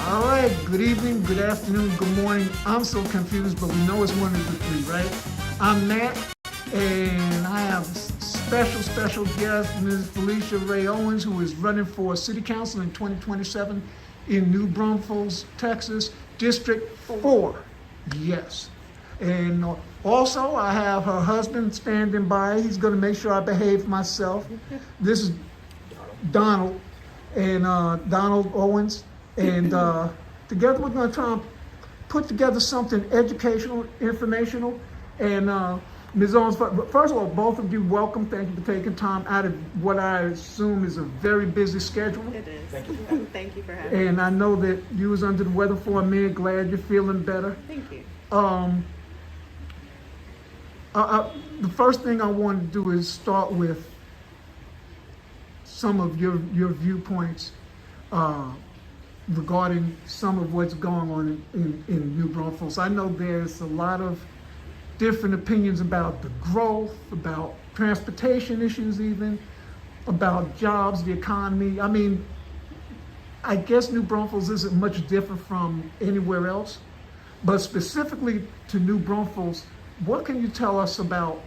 All right, good evening, good afternoon, good morning. I'm so confused, but we know it's one of the three, right? I'm Matt, and I have special guest, Ms. Felicia Ray Owens, who is running for City Council in 2027 in New Braunfels, Texas, District 4. Yes. And also, I have her husband standing by. He's going to make sure I behave myself. This is Donald, and Donald Owens. And together we're going to try and put together something educational, informational. And Ms. Owens, first of all, both of you, welcome. Thank you for taking time out of what I assume is a very busy schedule. It is. Thank you. Thank you for having me. And I know that you was under the weather for a minute. Glad you're feeling better. Thank you. The first thing I want to do is start with some of your viewpoints regarding some of what's going on in New Braunfels. I know there's a lot of different opinions about the growth, about transportation issues even, about jobs, the economy. I mean, I guess New Braunfels isn't much different from anywhere else, but specifically to New Braunfels, what can you tell us about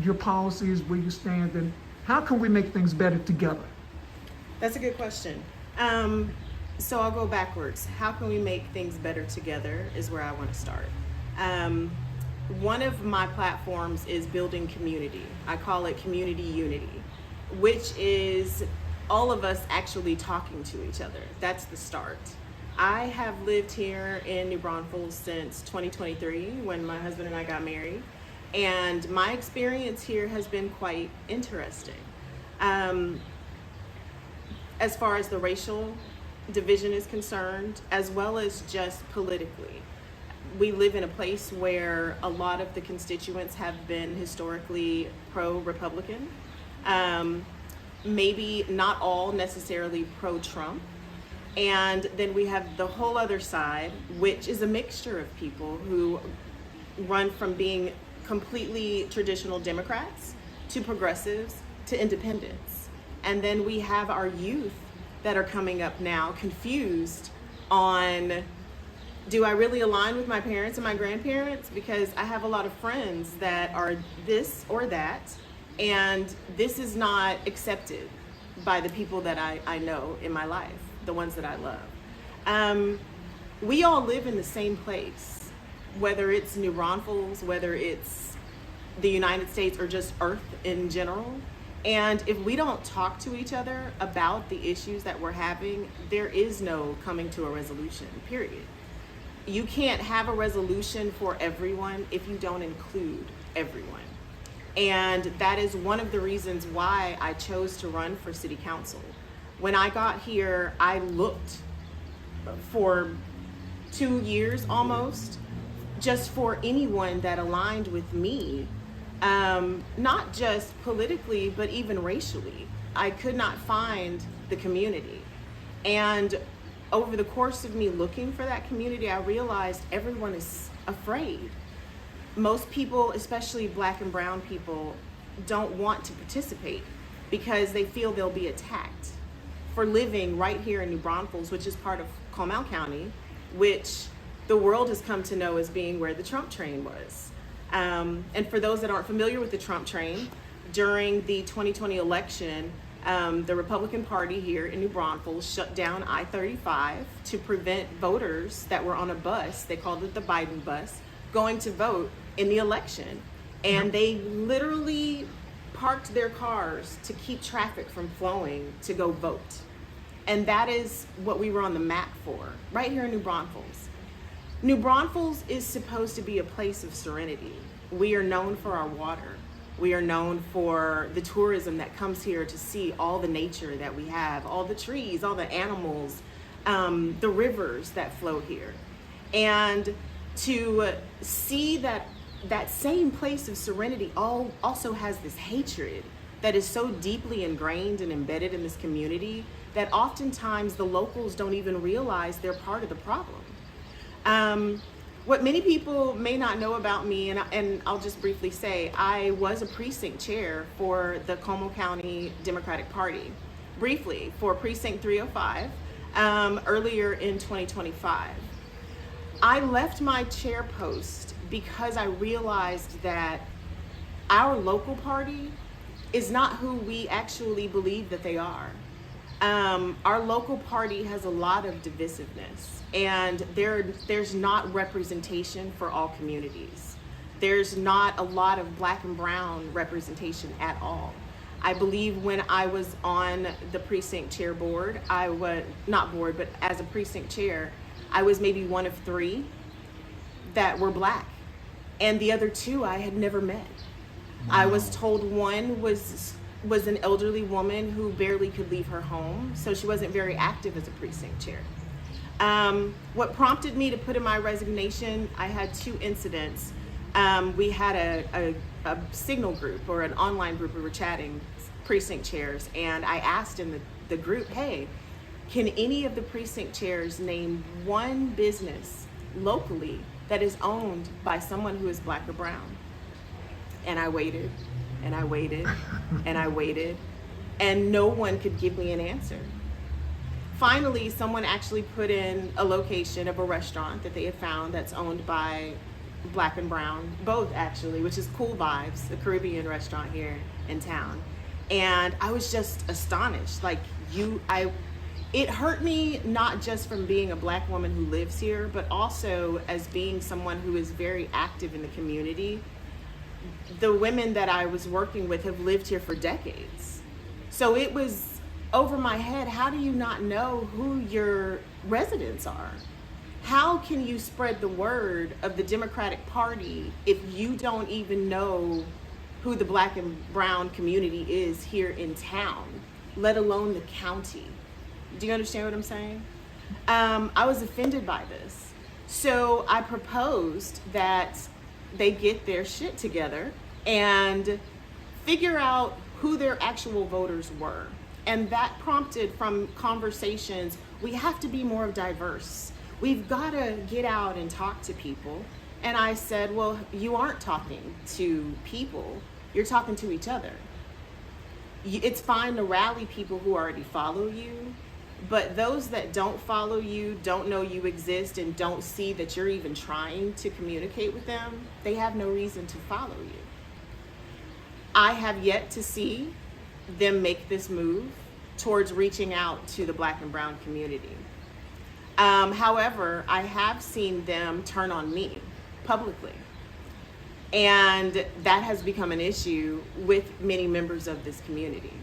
your policies, where you stand, and how can we make things better together? That's a good question. So I'll go backwards. How can we make things better together is where I want to start. One of my platforms is building community. I call it community unity, which is all of us actually talking to each other. That's the start. I have lived here in New Braunfels since 2023 when my husband and I got married. And my experience here has been quite interesting. As far as the racial division is concerned, as well as just politically. We live in a place where a lot of the constituents have been historically pro-Republican. Maybe not all necessarily pro-Trump. And then we have the whole other side, which is a mixture of people who run from being completely traditional Democrats to progressives to independents. And then we have our youth that are coming up now confused on, do I really align with my parents and my grandparents? Because I have a lot of friends that are this or that, and this is not accepted by the people that I know in my life, the ones that I love. We all live in the same place, whether it's New Braunfels, whether it's the United States, or just Earth in general. And if we don't talk to each other about the issues that we're having, there is no coming to a resolution, period. You can't have a resolution for everyone if you don't include everyone. And that is one of the reasons why I chose to run for city council. When I got here, I looked for 2 years almost, just for anyone that aligned with me. Not just politically, but even racially. I could not find the community. And over the course of me looking for that community, I realized everyone is afraid. Most people, especially Black and brown people, don't want to participate because they feel they'll be attacked for living right here in New Braunfels, which is part of Comal County, which the world has come to know as being where the Trump train was. And for those that aren't familiar with the Trump train, during the 2020 election, the Republican Party here in New Braunfels shut down I-35 to prevent voters that were on a bus, they called it the Biden bus, going to vote in the election. And they literally parked their cars to keep traffic from flowing to go vote. And that is what we were on the map for, right here in New Braunfels. New Braunfels is supposed to be a place of serenity. We are known for our water. We are known for the tourism that comes here to see all the nature that we have, all the trees, all the animals, the rivers that flow here. And to see that same place of serenity also has this hatred that is so deeply ingrained and embedded in this community that oftentimes the locals don't even realize they're part of the problem. What many people may not know about me, and I'll just briefly say, I was a precinct chair for the Comal County Democratic Party, briefly for Precinct 305. earlier in 2025. I left my chair post because I realized that our local party is not who we actually believe that they are. Our local party has a lot of divisiveness, and there's not representation for all communities. There's not a lot of black and brown representation at all. I believe when I was on the precinct chair board, I was not board, but as a precinct chair, I was maybe one of 3 that were black, and the other 2 I had never met. I was told one was an elderly woman who barely could leave her home, so she wasn't very active as a precinct chair. What prompted me to put in my resignation, I had 2 incidents. We had a signal group or an online group. We were chatting, precinct chairs, and I asked in the group, hey, can any of the precinct chairs name one business locally that is owned by someone who is black or brown? And I waited, and I waited, and I waited, and no one could give me an answer. Finally, someone actually put in a location of a restaurant that they had found that's owned by black and brown, both actually, which is Cool Vibes, a Caribbean restaurant here in town. And I was just astonished. Like, it hurt me not just from being a black woman who lives here, but also as being someone who is very active in the community. The women that I was working with have lived here for decades. So it was over my head. How do you not know who your residents are? How can you spread the word of the Democratic Party if you don't even know who the black and brown community is here in town, let alone the county? Do you understand what I'm saying? I was offended by this. So I proposed that they get their shit together and figure out who their actual voters were. And that prompted from conversations, we have to be more diverse. We've got to get out and talk to people. And I said, well, you aren't talking to people, you're talking to each other. It's fine to rally people who already follow you, but those that don't follow you, don't know you exist, and don't see that you're even trying to communicate with them, they have no reason to follow you. I have yet to see them make this move towards reaching out to the black and brown community. However, I have seen them turn on me publicly. And that has become an issue with many members of this community.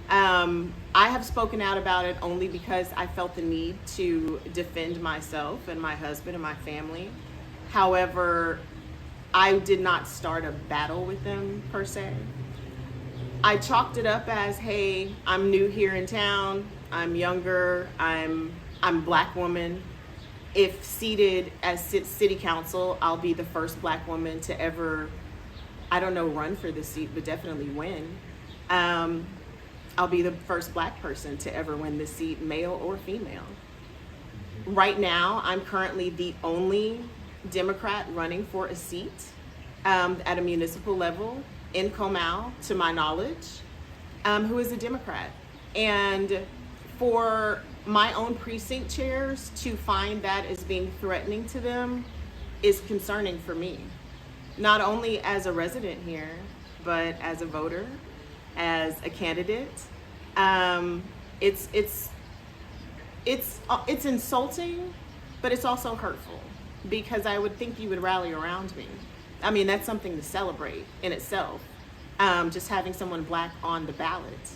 I have spoken out about it only because I felt the need to defend myself and my husband and my family. However, I did not start a battle with them per se. I chalked it up as, hey, I'm new here in town, I'm younger, I'm black woman. If seated as city council, I'll be the first black woman to ever, I don't know, run for the seat, but definitely win. I'll be the first black person to ever win the seat, male or female. Right now, I'm currently the only Democrat running for a seat at a municipal level in Comal, to my knowledge, who is a Democrat. And for my own precinct chairs to find that as being threatening to them is concerning for me. Not only as a resident here, but as a voter, as a candidate. It's insulting, but it's also hurtful, because I would think you would rally around me. I mean, that's something to celebrate in itself. Just having someone black on the ballot,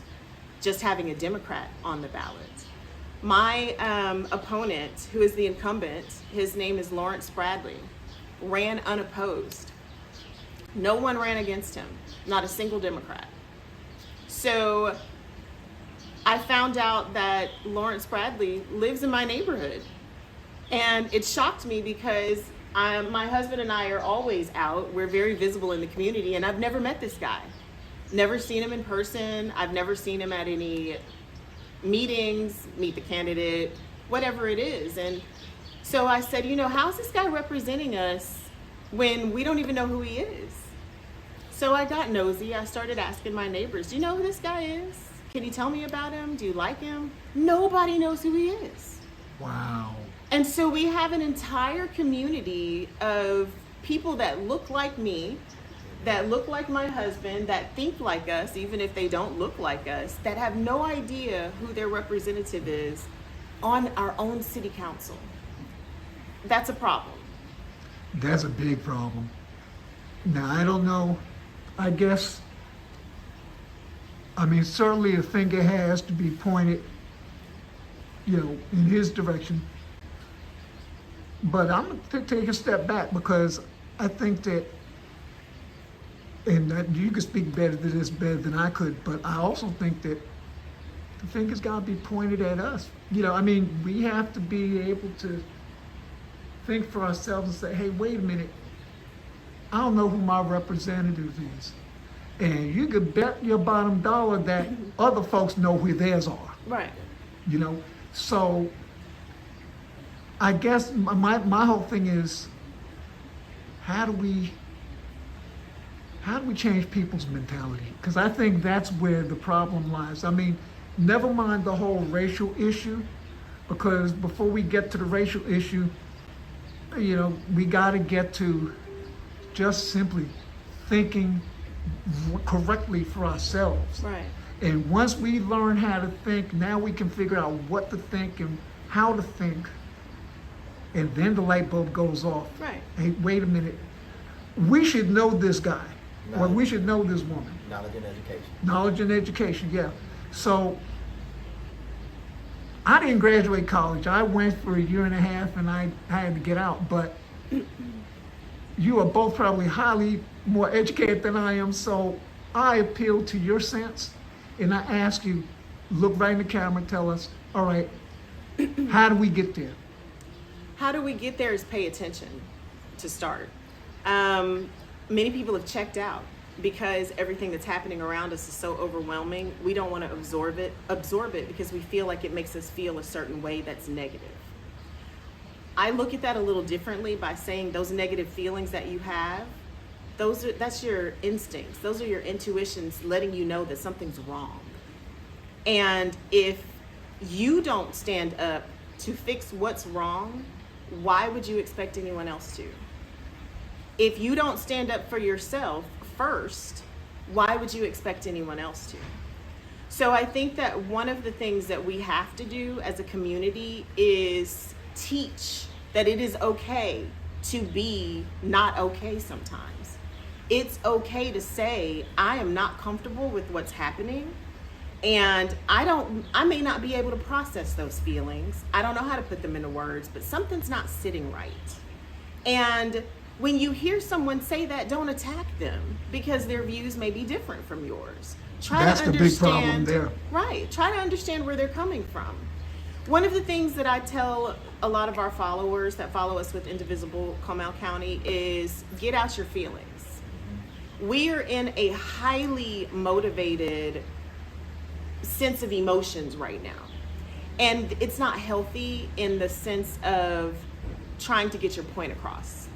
just having a Democrat on the ballot. My opponent, who is the incumbent, his name is Lawrence Bradley, ran unopposed. No one ran against him, not a single Democrat. So I found out that Lawrence Bradley lives in my neighborhood. And it shocked me because my husband and I are always out. We're very visible in the community, and I've never met this guy. Never seen him in person. I've never seen him at any meetings, meet the candidate, whatever it is. And so I said, how's this guy representing us when we don't even know who he is? So I got nosy. I started asking my neighbors, do you know who this guy is? Can you tell me about him? Do you like him? Nobody knows who he is. Wow. And so we have an entire community of people that look like me, that look like my husband, that think like us, even if they don't look like us, that have no idea who their representative is on our own city council. That's a problem. That's a big problem. Now, I don't know, I guess, I mean, certainly a finger has to be pointed, in his direction. But I'm going to take a step back because I think that, and that you could speak better to this better than I could, but I also think that the finger's got to be pointed at us. We have to be able to think for ourselves and say, hey, wait a minute, I don't know who my representative is. And you could bet your bottom dollar that other folks know who theirs are. Right. So I guess my whole thing is, how do we change people's mentality? Because I think that's where the problem lies. I mean, never mind the whole racial issue, because before we get to the racial issue, we got to get to just simply thinking correctly for ourselves. Right. And once we learn how to think, now we can figure out what to think and how to think. And then the light bulb goes off. Right. Hey, wait a minute. We should know this guy, or we should know this woman. Knowledge and education. Knowledge and education, yeah. So I didn't graduate college. I went for a year and a half and I had to get out. But you are both probably highly more educated than I am. So I appeal to your sense and I ask you, look right in the camera and tell us, all right, how do we get there? How do we get there is pay attention to start. Many people have checked out because everything that's happening around us is so overwhelming. We don't want to absorb it because we feel like it makes us feel a certain way that's negative. I look at that a little differently by saying those negative feelings that you have, that's your instincts. Those are your intuitions letting you know that something's wrong. And if you don't stand up to fix what's wrong, why would you expect anyone else to? If you don't stand up for yourself first, why would you expect anyone else to? So I think that one of the things that we have to do as a community is teach that it is okay to be not okay sometimes. It's okay to say, I am not comfortable with what's happening. And I may not be able to process those feelings. I don't know how to put them into words, but something's not sitting right. And when you hear someone say that, don't attack them because their views may be different from yours. That's the big problem there. Right. Try to understand where they're coming from. One of the things that I tell a lot of our followers that follow us with Indivisible Comal County is get out your feelings. We are in a highly motivated sense of emotions right now. And it's not healthy in the sense of trying to get your point across.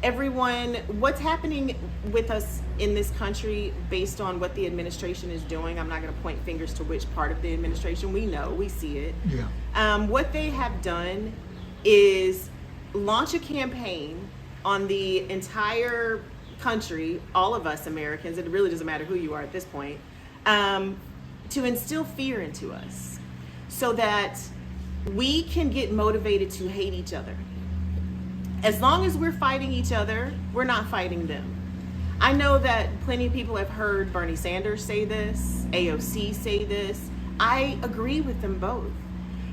What's happening with us in this country based on what the administration is doing, I'm not going to point fingers to which part of the administration, we know, we see it. Yeah. What they have done is launch a campaign on the entire country, all of us Americans, it really doesn't matter who you are at this point, to instill fear into us so that we can get motivated to hate each other. As long as we're fighting each other, we're not fighting them. I know that plenty of people have heard Bernie Sanders say this, AOC say this. I agree with them both.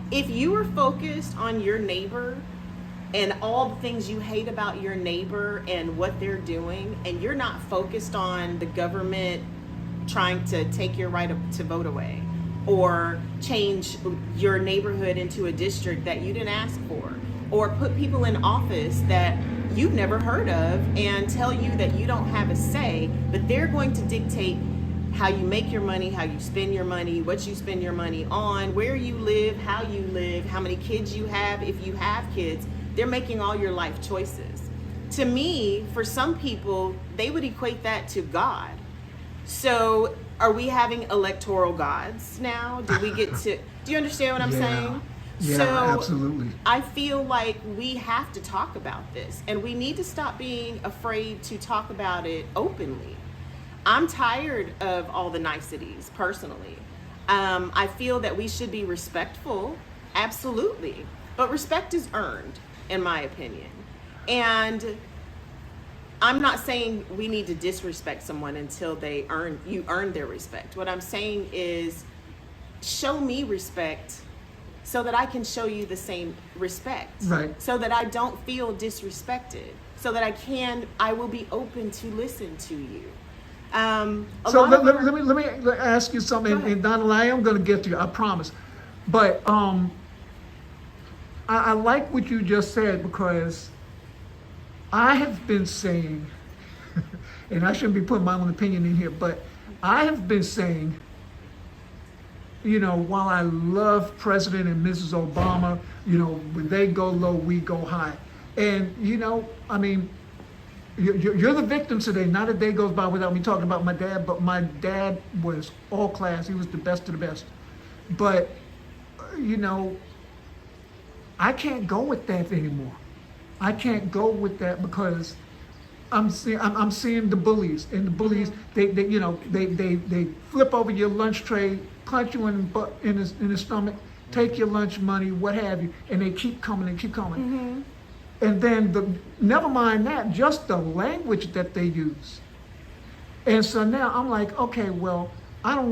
If you are focused on your neighbor and all the things you hate about your neighbor and what they're doing, and you're not focused on the government trying to take your right to vote away or change your neighborhood into a district that you didn't ask for, or put people in office that you've never heard of and tell you that you don't have a say, but they're going to dictate how you make your money, how you spend your money, what you spend your money on, where you live, how many kids you have, if you have kids. They're making all your life choices. To me, for some people, they would equate that to God. So Are we having electoral gods now? Do we get to, do you understand what I'm saying? Yeah, So absolutely. I feel like we have to talk about this, and we need to stop being afraid to talk about it openly. I'm tired of all the niceties, personally. I feel that we should be respectful, absolutely. But respect is earned, in my opinion. And I'm not saying we need to disrespect someone until you earn their respect. What I'm saying is show me respect so that I can show you the same respect. Right. So that I don't feel disrespected. So that I will be open to listen to you. So let me ask you something, and Donald, I am going to get to you, I promise. But I like what you just said, because I have been saying, and I shouldn't be putting my own opinion in here, but I have been saying, you know, while I love President and Mrs. Obama, you know, when they go low, we go high. And, you know, I mean, you're the victim today. Not a day goes by without me talking about my dad, but my dad was all class. He was the best of the best. But, you know, I can't go with that anymore. I can't go with that, because I'm seeing the bullies, and the bullies, they flip over your lunch tray, punch you in the stomach, take your lunch money, what have you, and they keep coming and keep coming. And then never mind that, just the language that they use. And so now I'm like, okay, well, I'm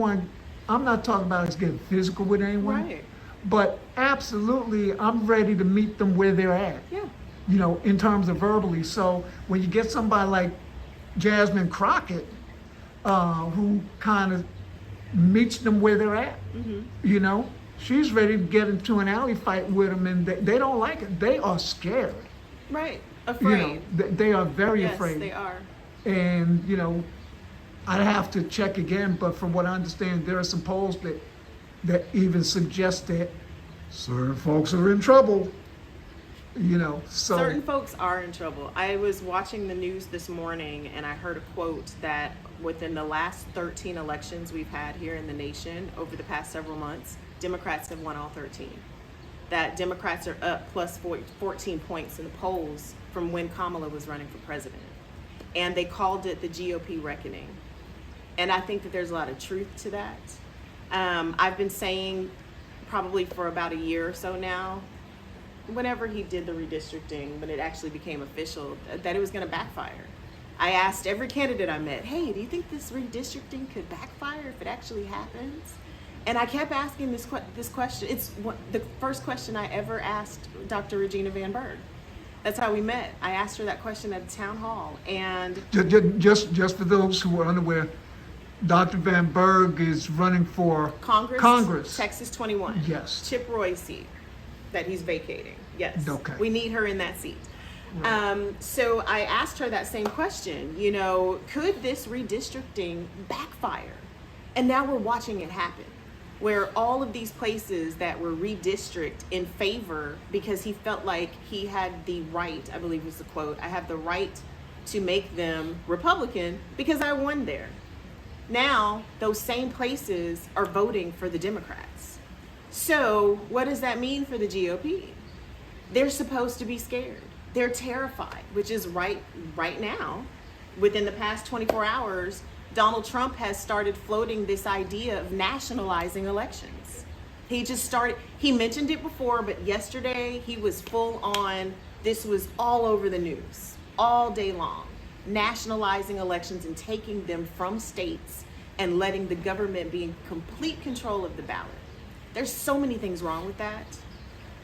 not talking about us getting physical with anyone, Right. but absolutely, I'm ready to meet them where they're at. Yeah. You know, in terms of verbally. So when you get somebody like Jasmine Crockett, who kind of meets them where they're at, you know, she's ready to get into an alley fight with them, and they don't like it. They are scared. Right. You Afraid. know, they are very Yes, afraid. they are. And, you know, I'd have to check again, but from what I understand, there are some polls that even suggest that certain folks are in trouble. You know, so Certain folks are in trouble. I was watching the news this morning, and I heard a quote that within the last 13 elections we've had here in the nation over the past several months, Democrats have won all 13. That Democrats are up plus 14 points in the polls from when Kamala was running for president. And they called it the GOP reckoning. And I think that there's a lot of truth to that. I've been saying probably for about a year or so now, whenever he did the redistricting, when it actually became official, that it was going to backfire. I asked every candidate I met, hey, do you think this redistricting could backfire if it actually happens? And I kept asking this question. It's the first question I ever asked Dr. Regina Van Berg. That's how we met. I asked her that question at a town hall. And just for those who are unaware, Dr. Van Berg is running for Congress. Texas 21. Yes. Chip Roy's seat that he's vacating. Yes. Okay. We need her in that seat. Right. So I asked her that same question. You know, could this redistricting backfire? And now we're watching it happen, where all of these places that were redistricted in favor because he felt like he had the right, I believe was the quote, I have the right to make them Republican because I won there. Now, those same places are voting for the Democrats. So what does that mean for the GOP? They're supposed to be scared. They're terrified, which is right now. Within the past 24 hours, Donald Trump has started floating this idea of nationalizing elections. He mentioned it before, but yesterday he was full on, this was all over the news, all day long, nationalizing elections and taking them from states and letting the government be in complete control of the ballot. There's so many things wrong with that.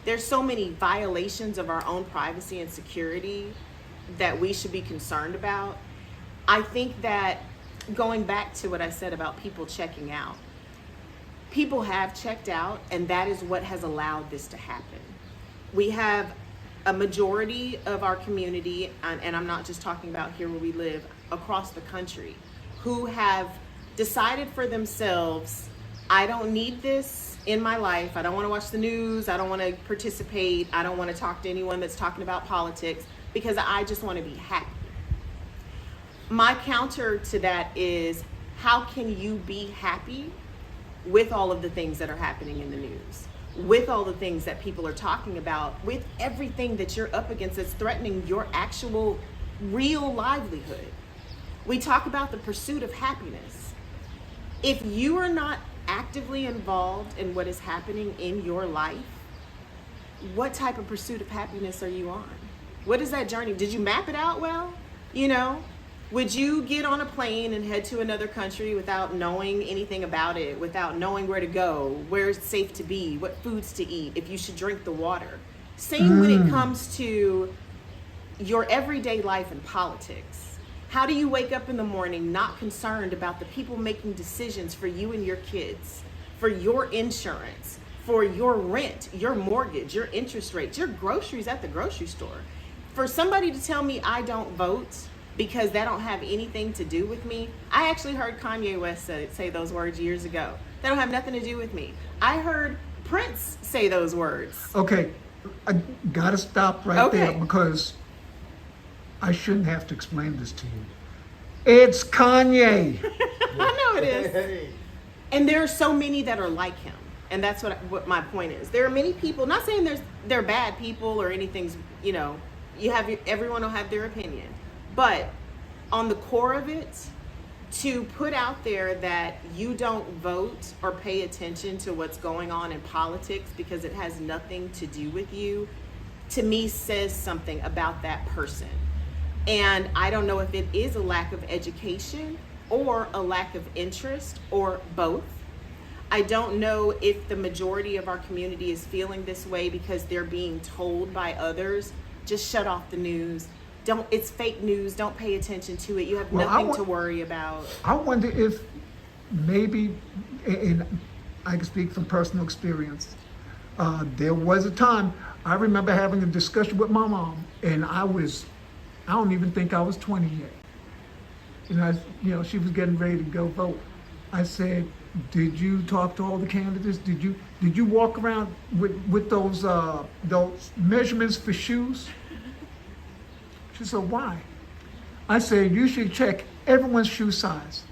There's so many violations of our own privacy and security that we should be concerned about. I think that going back to what I said about people checking out, people have checked out, and that is what has allowed this to happen. We have a majority of our community, and I'm not just talking about here where we live, across the country, who have decided for themselves, I don't need this in my life. I don't want to watch the news. I don't want to participate. I don't want to talk to anyone that's talking about politics because I just want to be happy. My counter to that is, how can you be happy with all of the things that are happening in the news, with all the things that people are talking about, with everything that you're up against that's threatening your actual real livelihood? We talk about the pursuit of happiness. If you are not actively involved in what is happening in your life, what type of pursuit of happiness are you on? What is that journey? Did you map it out well? You know, would you get on a plane and head to another country without knowing anything about it, without knowing where to go, where it's safe to be, what foods to eat, if you should drink the water? Same when it comes to your everyday life and politics. How do you wake up in the morning not concerned about the people making decisions for you and your kids, for your insurance, for your rent, your mortgage, your interest rates, your groceries at the grocery store? For somebody to tell me I don't vote because that don't have anything to do with me. I actually heard Kanye West say those words years ago. That don't have nothing to do with me. I heard Prince say those words. Okay, I gotta stop right there because I shouldn't have to explain this to you. It's Kanye. I know it is. And there are so many that are like him. And that's what my point is. There are many people, not saying they're bad people or anything's, you know, everyone will have their opinion. But on the core of it, to put out there that you don't vote or pay attention to what's going on in politics because it has nothing to do with you, to me says something about that person. And I don't know if it is a lack of education or a lack of interest or both. I don't know if the majority of our community is feeling this way because they're being told by others, just shut off the news. It's fake news. Don't pay attention to it. You have nothing to worry about. I wonder if maybe, and I can speak from personal experience, there was a time I remember having a discussion with my mom, and I don't even think I was 20 yet. She was getting ready to go vote. I said, "Did you talk to all the candidates? Did you walk around with those measurements for shoes?" She said, "Why?" I said, "You should check everyone's shoe size."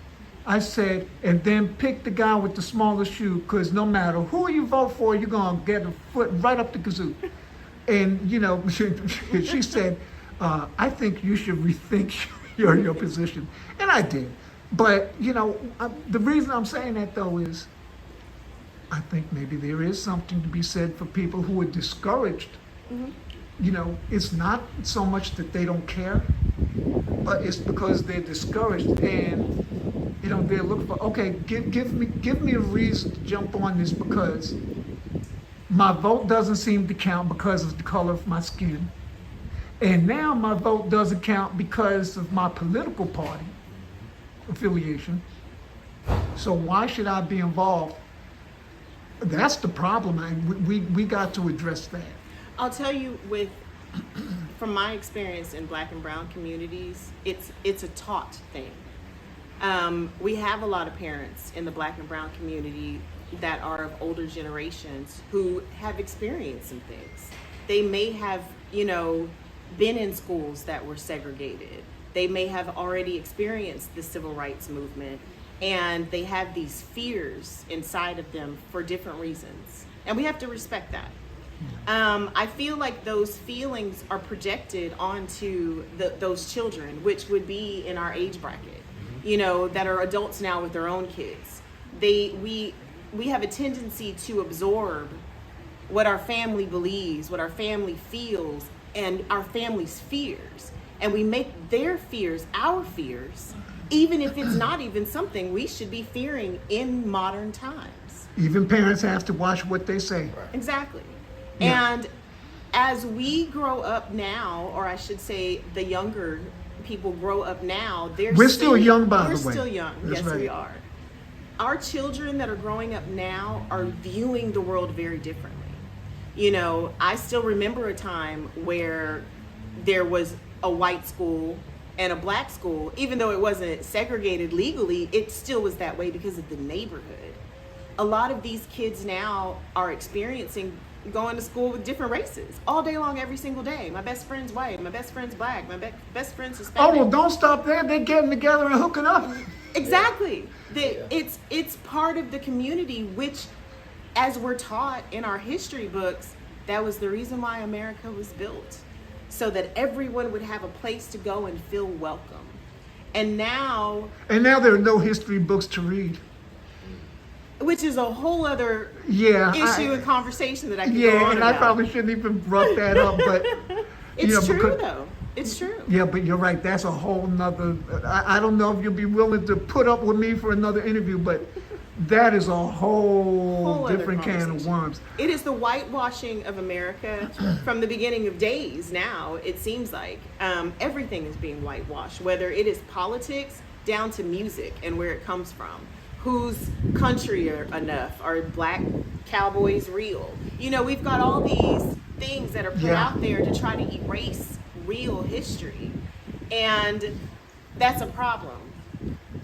I said, "And then pick the guy with the smallest shoe, because no matter who you vote for, you're going to get a foot right up the kazoo." And, she said, "I think you should rethink your position." And I did. But, the reason I'm saying that, though, is I think maybe there is something to be said for people who are discouraged. Mm-hmm. It's not so much that they don't care, but it's because they're discouraged and, they're looking for, okay, give me a reason to jump on this because my vote doesn't seem to count because of the color of my skin. And now my vote doesn't count because of my political party affiliation. So why should I be involved? That's the problem, and we got to address that. I'll tell you, from my experience in Black and Brown communities, it's a taught thing. We have a lot of parents in the Black and Brown community that are of older generations who have experienced some things. They may have, been in schools that were segregated. They may have already experienced the civil rights movement, and they have these fears inside of them for different reasons. And we have to respect that. I feel like those feelings are projected onto those children, which would be in our age bracket, that are adults now with their own kids. We have a tendency to absorb what our family believes, what our family feels, and our family's fears. And we make their fears our fears, even if it's not even something we should be fearing in modern times. Even parents have to watch what they say. Exactly. Yeah. And as we grow up now, or I should say the younger people grow up now, we're still young, by the way. We're still young. That's yes, right. We are. Our children that are growing up now are viewing the world very differently. I still remember a time where there was a white school and a black school. Even though it wasn't segregated legally, it still was that way because of the neighborhood. A lot of these kids now are experiencing going to school with different races all day long, every single day. My best friend's white, my best friend's black, my best friend's Hispanic. Oh, well, don't stop there. They're getting together and hooking up. Exactly. Yeah. It's part of the community, which, as we're taught in our history books, that was the reason why America was built, so that everyone would have a place to go and feel welcome. And now, there are no history books to read. which is a whole other Yeah, issue and conversation that I could go yeah, on and about. I probably shouldn't even brought that up, but It's you know, true because- though. It's true. Yeah, but you're right. That's a whole nother. I don't know if you'll be willing to put up with me for another interview, but that is a whole Other different can of conversation. worms. It is the whitewashing of America from the beginning of days. Now it seems like everything is being whitewashed, whether it is politics down to music and where it comes from. Who's country enough? Are black cowboys real? You know, we've got all these things that are put Yeah. out there to try to erase real history, and that's a problem.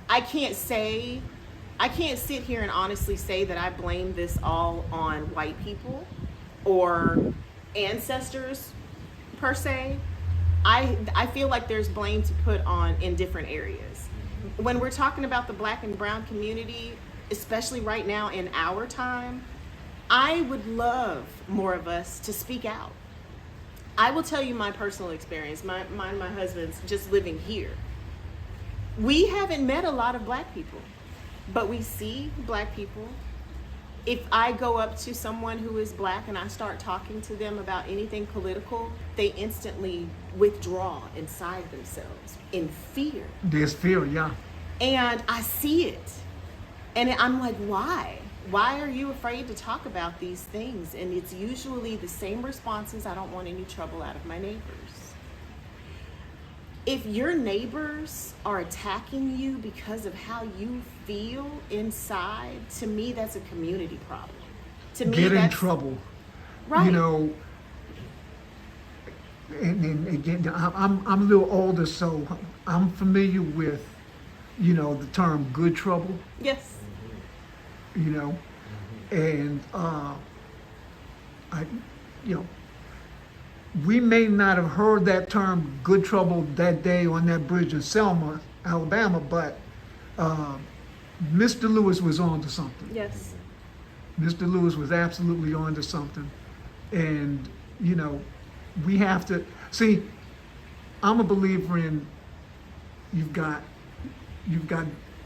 I can't sit here and honestly say that I blame this all on white people or ancestors per se. I feel like there's blame to put on in different areas. When we're talking about the black and brown community, especially right now in our time, I would love more of us to speak out. I will tell you my personal experience, my husband's just living here. We haven't met a lot of black people, but we see black people. If I go up to someone who is black and I start talking to them about anything political, they instantly withdraw inside themselves in fear. There's fear, yeah. And I see it. And I'm like, why? Why are you afraid to talk about these things? And it's usually the same responses. I don't want any trouble out of my neighbors. If your neighbors are attacking you because of how you feel inside, to me, that's a community problem. To me, Get in that's trouble. right. You know, and again, I'm a little older, so I'm familiar with, you know, the term good trouble. Yes. You know, and you know, we may not have heard that term "good trouble" that day on that bridge in Selma, Alabama, but Mr. Lewis was on to something. Yes. Mr. Lewis was absolutely on to something, and you know, we have to see. I'm a believer in you've got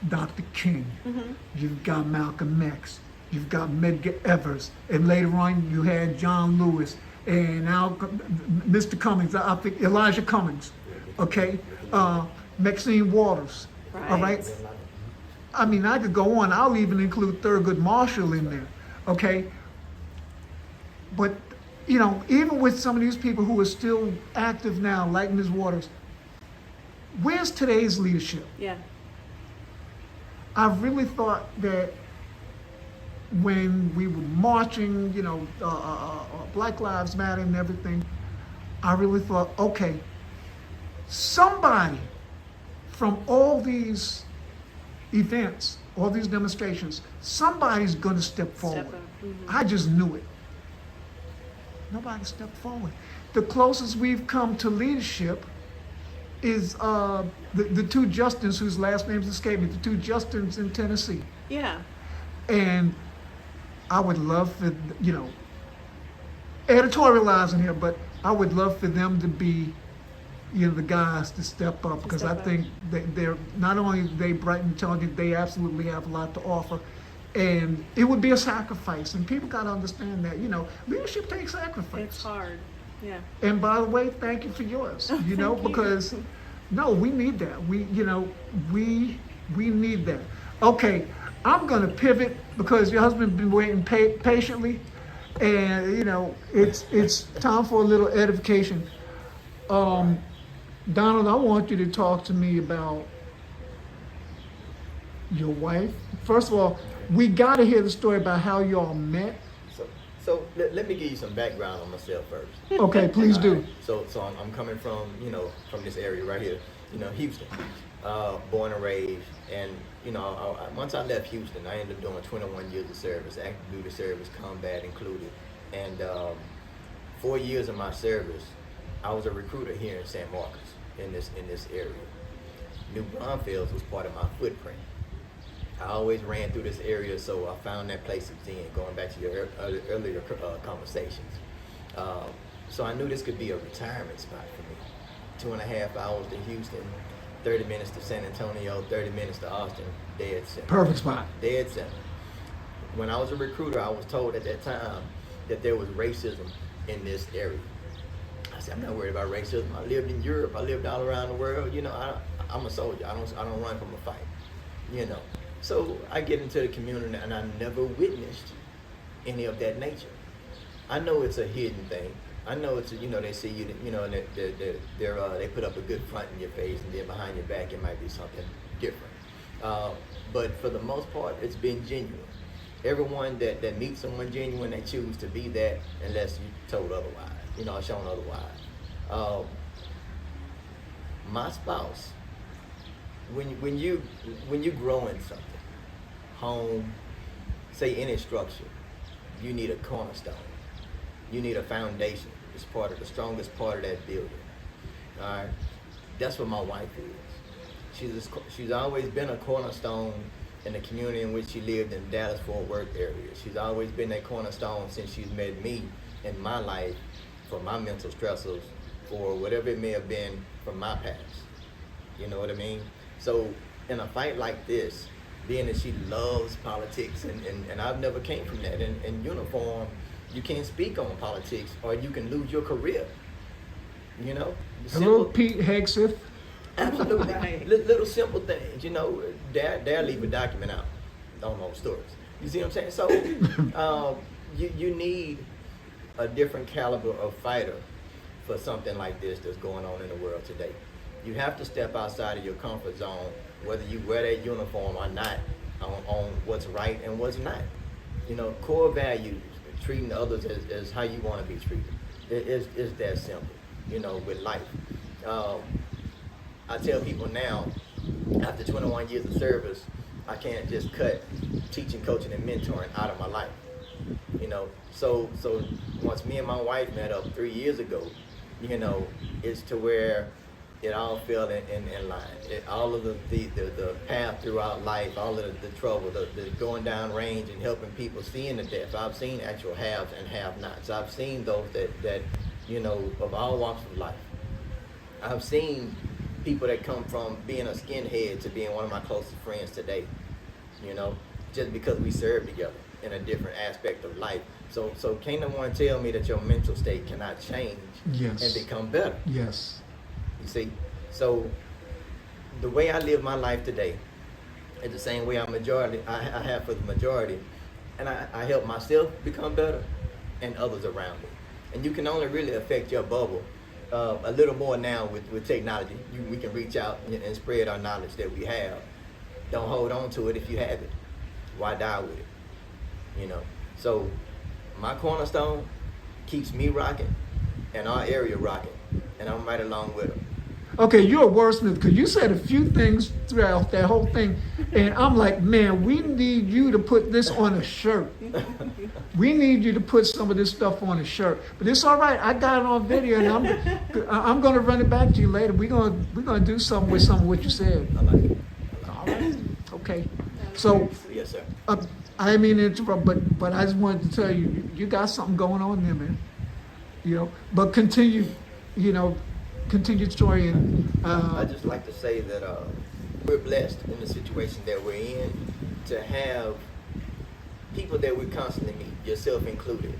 Dr. King, you've got Malcolm X, you've got Medgar Evers, and later on you had John Lewis, and now Mr. Cummings, I think Elijah Cummings, okay, Maxine Waters, all right? I mean, I could go on. I'll even include Thurgood Marshall in there, okay? But, you know, even with some of these people who are still active now, like Ms. Waters, where's today's leadership? Yeah. I really thought that when we were marching, you know, Black Lives Matter and everything, I really thought, okay, somebody from all these events, all these demonstrations, somebody's going to step forward. up. I just knew it. Nobody stepped forward. The closest we've come to leadership is the two Justins whose last names escape me, the two Justins in Tennessee. Yeah. And I would love for, you know, editorializing here, but I would love for them to be, you know, the guys to step up, because I step up. think they're not only are they bright and intelligent, they absolutely have a lot to offer. And it would be a sacrifice, and people got to understand that, you know, leadership takes sacrifice. It's hard. Yeah. And by the way, thank you for yours. You know, Thank you. because no, we need that. We need that. Okay, I'm gonna pivot because your husband's been waiting patiently, and you know, it's time for a little edification. Donald, I want you to talk to me about your wife. First of all, we got to hear the story about how y'all met. So let me give you some background on myself first. Okay, please do. Alright. So I'm coming from, you know, from this area right here, you know, Houston, born and raised, and you know, once I left Houston, I ended up doing 21 years of service, active duty service, combat included, and 4 years of my service, I was a recruiter here in San Marcos, in this area. New Braunfels was part of my footprint. I always ran through this area, so I found that place of zen, going back to your earlier conversations. So I knew this could be a retirement spot for me. 2.5 hours to Houston, 30 minutes to San Antonio, 30 minutes to Austin, dead center. Perfect spot. Dead center. When I was a recruiter, I was told at that time that there was racism in this area. I said, I'm not worried about racism. I lived in Europe. I lived all around the world. You know, I'm a soldier. I don't run from a fight. You know, so I get into the community and I never witnessed any of that nature. I know it's a hidden thing. I know it's they see you, and they put up a good front in your face, and then behind your back it might be something different. But for the most part, it's been genuine. Everyone that meets someone genuine, they choose to be that unless you told otherwise, shown otherwise. My spouse, when you grow in something, home, say any structure, you need a cornerstone. You need a foundation. It's part of the strongest part of that building. All right, that's what my wife is. She's always been a cornerstone in the community in which she lived in Dallas-Fort Worth area. She's always been that cornerstone since she's met me in my life for my mental stressors, for whatever it may have been from my past. You know what I mean? So in a fight like this, being that she loves politics, and I've never came from that. In uniform, you can't speak on politics or you can lose your career. Hello, Pete Hegseth. Absolutely. Right. Little simple things, they'll leave a document out on those stories. You see what I'm saying? So you need a different caliber of fighter for something like this that's going on in the world today. You have to step outside of your comfort zone, whether you wear that uniform or not, on what's right and what's not. Core values, treating others as how you want to be treated. It's that simple, with life. I tell people now, after 21 years of service, I can't just cut teaching, coaching, and mentoring out of my life. So once me and my wife met up 3 years ago, it's to where it all fell in line. All of the path throughout life, all of the trouble, the going down range and helping people seeing the death. I've seen actual haves and have-nots. I've seen those that of all walks of life. I've seen people that come from being a skinhead to being one of my closest friends today, just because we served together in a different aspect of life. So can't no one tell me that your mental state cannot change and become better. Yes. You see, so the way I live my life today is the same way I have for the majority, and I help myself become better and others around me. And you can only really affect your bubble a little more now with technology. We can reach out and spread our knowledge that we have. Don't hold on to it if you have it. Why die with it? So my cornerstone keeps me rocking and our area rocking, and I'm right along with them. Okay, you're a wordsmith because you said a few things throughout that whole thing, and I'm like, man, we need you to put this on a shirt. We need you to put some of this stuff on a shirt. But it's all right. I got it on video, and I'm going to run it back to you later. We're gonna do something with some of what you said. I like it. All right. Okay. So Yes, sir. I didn't mean to interrupt, but I just wanted to tell you, you got something going on there, man. But continue, continue story. I just like to say that we're blessed in the situation that we're in to have people that we constantly meet, yourself included,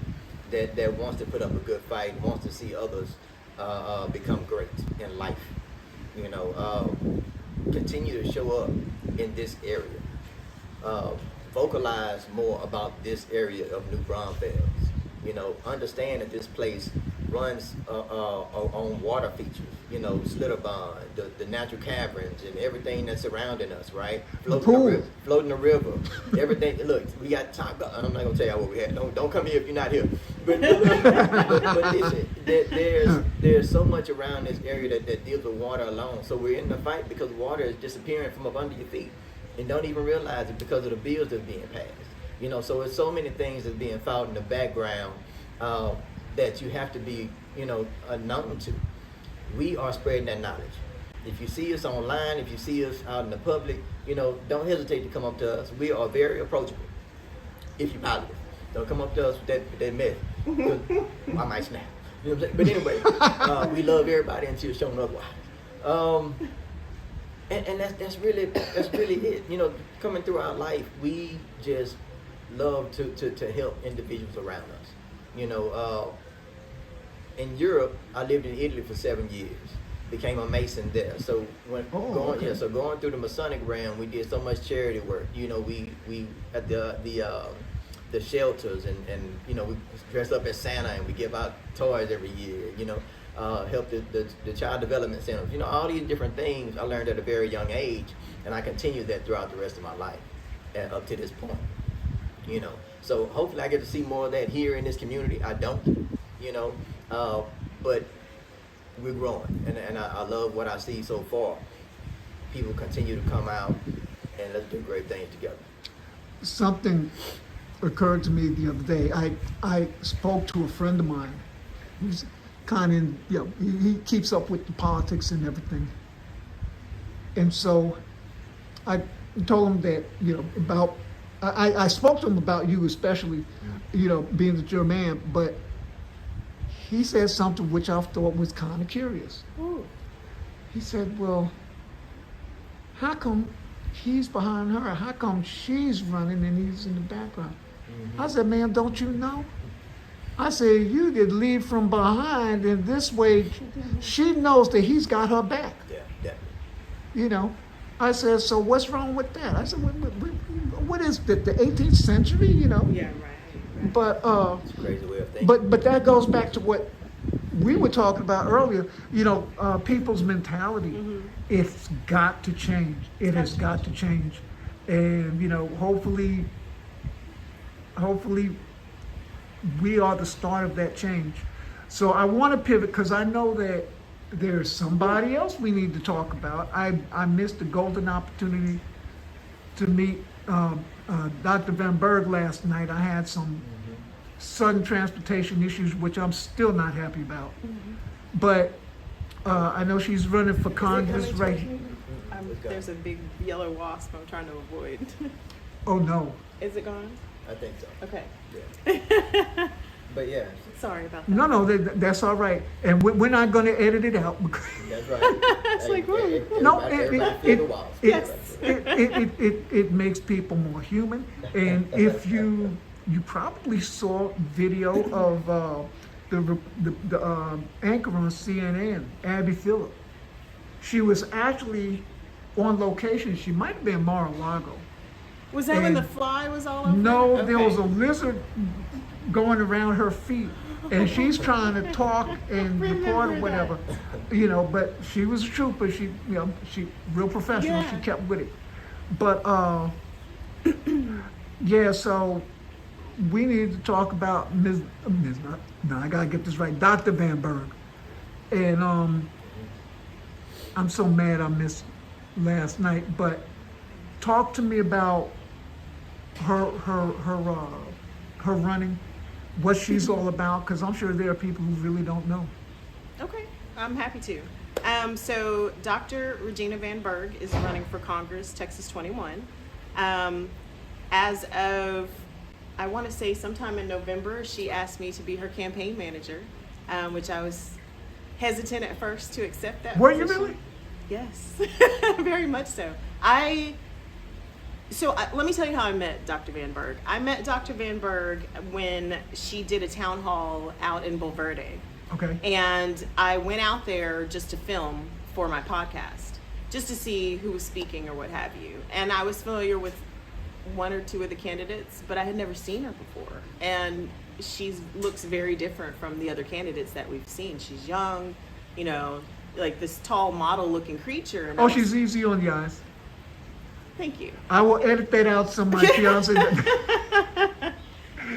that wants to put up a good fight, wants to see others become great in life. Continue to show up in this area. Vocalize more about this area of New Braunfels. Understand that this place runs on water features, Slitterbond, the natural caverns, and everything that's surrounding us, right? Floating the river, everything. Look, we got top. I'm not gonna tell you what we had. Don't come here if you're not here. But listen, there's so much around this area that deals with water alone. So we're in the fight because water is disappearing from up under your feet, and don't even realize it because of the bills that's being passed. So it's so many things that's being fought in the background that you have to be, known to. We are spreading that knowledge. If you see us online, if you see us out in the public, don't hesitate to come up to us. We are very approachable. If you're positive, don't come up to us with that mess. I might snap. You know what I'm saying? But anyway, we love everybody until shown otherwise. And that's really it. Coming through our life, we just love to help individuals around us. In Europe, I lived in Italy for 7 years. Became a Mason there. So going through the Masonic realm, we did so much charity work. We at the shelters and we dress up as Santa and we give out toys every year. Help the child development centers. All these different things I learned at a very young age, and I continue that throughout the rest of my life, up to this point. So hopefully I get to see more of that here in this community. I don't, but we're growing, and I love what I see so far. People continue to come out, and let's do great things together. Something occurred to me the other day. I spoke to a friend of mine who's kind of, he keeps up with the politics and everything. And so I told him that, I spoke to him about you especially, being that you're a man, but he said something which I thought was kind of curious. Ooh. He said, well, how come he's behind her? How come she's running and he's in the background? Mm-hmm. I said, man, don't you know? I said, you did lead from behind, and this way she knows that he's got her back. Yeah, definitely. I said, so what's wrong with that? I said, what is the 18th century, Yeah, right. But it's a crazy way of thinking. But that goes back to what we were talking about earlier. People's mentality. Mm-hmm. It's got to change. It has got to change, and hopefully we are the start of that change. So I want to pivot because I know that there's somebody else we need to talk about. I missed the golden opportunity to meet Dr. Van Berg last night. I had some sudden transportation issues, which I'm still not happy about. Mm-hmm. But I know she's running for Congress right here. There's a big yellow wasp I'm trying to avoid. Oh no. Is it gone? I think so. Okay. Yeah. But yeah. Sorry about that. No, that's all right. And we're not going to edit it out. That's right. It's like, whoa. No, Yes. it makes people more human. And if you probably saw video of the anchor on CNN, Abby Phillip. She was actually on location. She might have been Mar-a-Lago. Was that when the fly was all over? No, her? There was a lizard going around her feet, and she's trying to talk and report or whatever, But she was a trooper. She real professional. Yeah. She kept with it. But yeah. So we need to talk about I gotta get this right, Dr. Van Berg, and I'm so mad I missed last night. But talk to me about her running, what she's all about, because I'm sure there are people who really don't know. Okay, I'm happy to. So Dr. Regina Van Berg is running for Congress, Texas 21. As of, I want to say sometime in November, she asked me to be her campaign manager, which I was hesitant at first to accept that Were position. you really? Yes, very much so. Let me tell you how I met Dr. Van Berg. I met Dr. Van Berg when she did a town hall out in Bulverde. Okay. And I went out there just to film for my podcast, just to see who was speaking or what have you. And I was familiar with one or two of the candidates, but I had never seen her before. And she looks very different from the other candidates that we've seen. She's young, like this tall model-looking creature. And she's easy on the eyes. Thank you. I will edit that out so my fiance.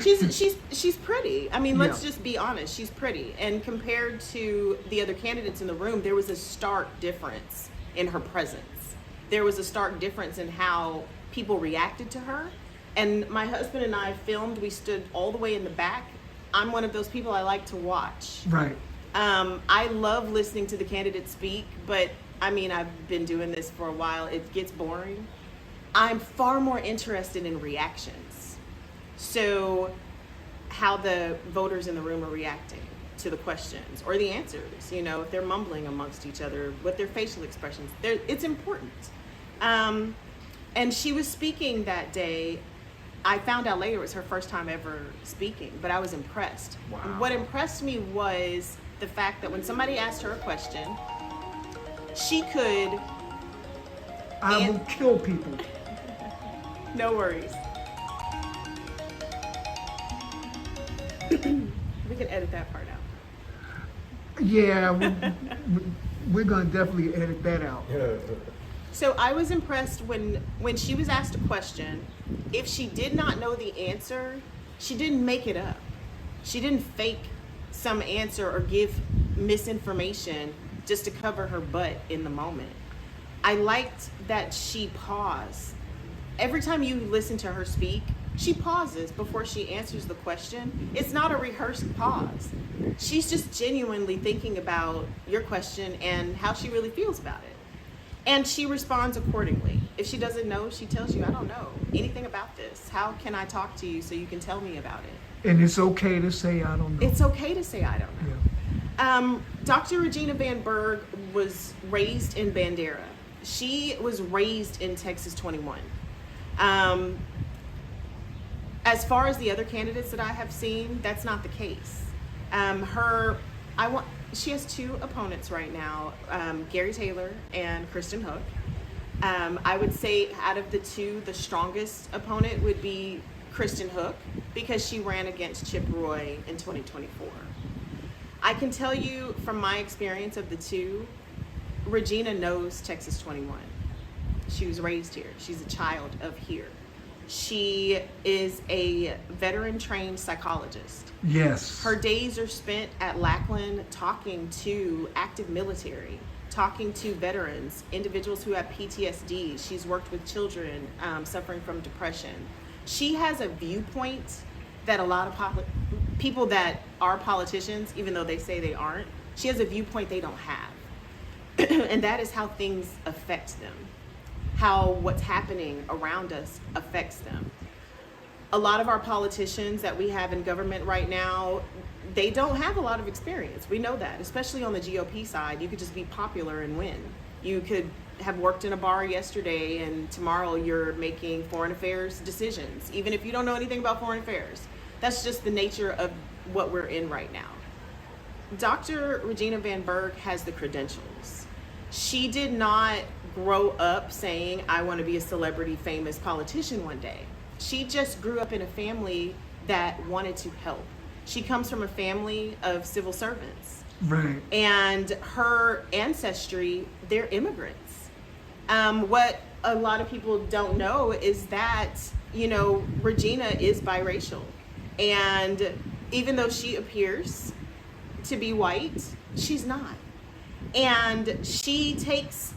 She's pretty. I mean, let's just be honest. She's pretty. And compared to the other candidates in the room, there was a stark difference in her presence. There was a stark difference in how people reacted to her. And my husband and I filmed. We stood all the way in the back. I'm one of those people I like to watch. Right. I love listening to the candidates speak, but I mean, I've been doing this for a while. It gets boring. I'm far more interested in reactions. So how the voters in the room are reacting to the questions or the answers, you know, if they're mumbling amongst each other, what their facial expressions, it's important. And she was speaking that day. I found out later it was her first time ever speaking, but I was impressed. Wow. What impressed me was the fact that when somebody asked her a question, she could... I will kill people. No worries. We can edit that part out. Yeah, we're gonna definitely edit that out. So I was impressed when she was asked a question. If she did not know the answer, she didn't make it up. She didn't fake some answer or give misinformation just to cover her butt in the moment. I liked that she paused. Every time you listen to her speak, she pauses before she answers the question. It's not a rehearsed pause. She's just genuinely thinking about your question and how she really feels about it. And she responds accordingly. If she doesn't know, she tells you, I don't know anything about this. How can I talk to you so you can tell me about it? And it's okay to say I don't know. It's okay to say I don't know. Yeah. Dr. Regina Van Berg was raised in Bandera. She was raised in Texas 21. As far as the other candidates that I have seen, that's not the case. She has two opponents right now, Gary Taylor and Kristen Hook. I would say out of the two, the strongest opponent would be Kristen Hook because she ran against Chip Roy in 2024. I can tell you from my experience of the two, Regina knows Texas 21. She was raised here. She's a child of here. She is a veteran-trained psychologist. Yes. Her days are spent at Lackland talking to active military, talking to veterans, individuals who have PTSD. She's worked with children suffering from depression. She has a viewpoint that a lot of people that are politicians, even though they say they aren't, she has a viewpoint they don't have. And that is how things affect them. How what's happening around us affects them. A lot of our politicians that we have in government right now, they don't have a lot of experience. We know that, especially on the GOP side. You could just be popular and win. You could have worked in a bar yesterday and tomorrow you're making foreign affairs decisions, even if you don't know anything about foreign affairs. That's just the nature of what we're in right now. Dr. Regina Van Berg has the credentials. She did not grow up saying, I want to be a celebrity, famous politician one day. She just grew up in a family that wanted to help. She comes from a family of civil servants. Right. And her ancestry, they're immigrants. What a lot of people don't know is that, you know, Regina is biracial. And even though she appears to be white, she's not. And she takes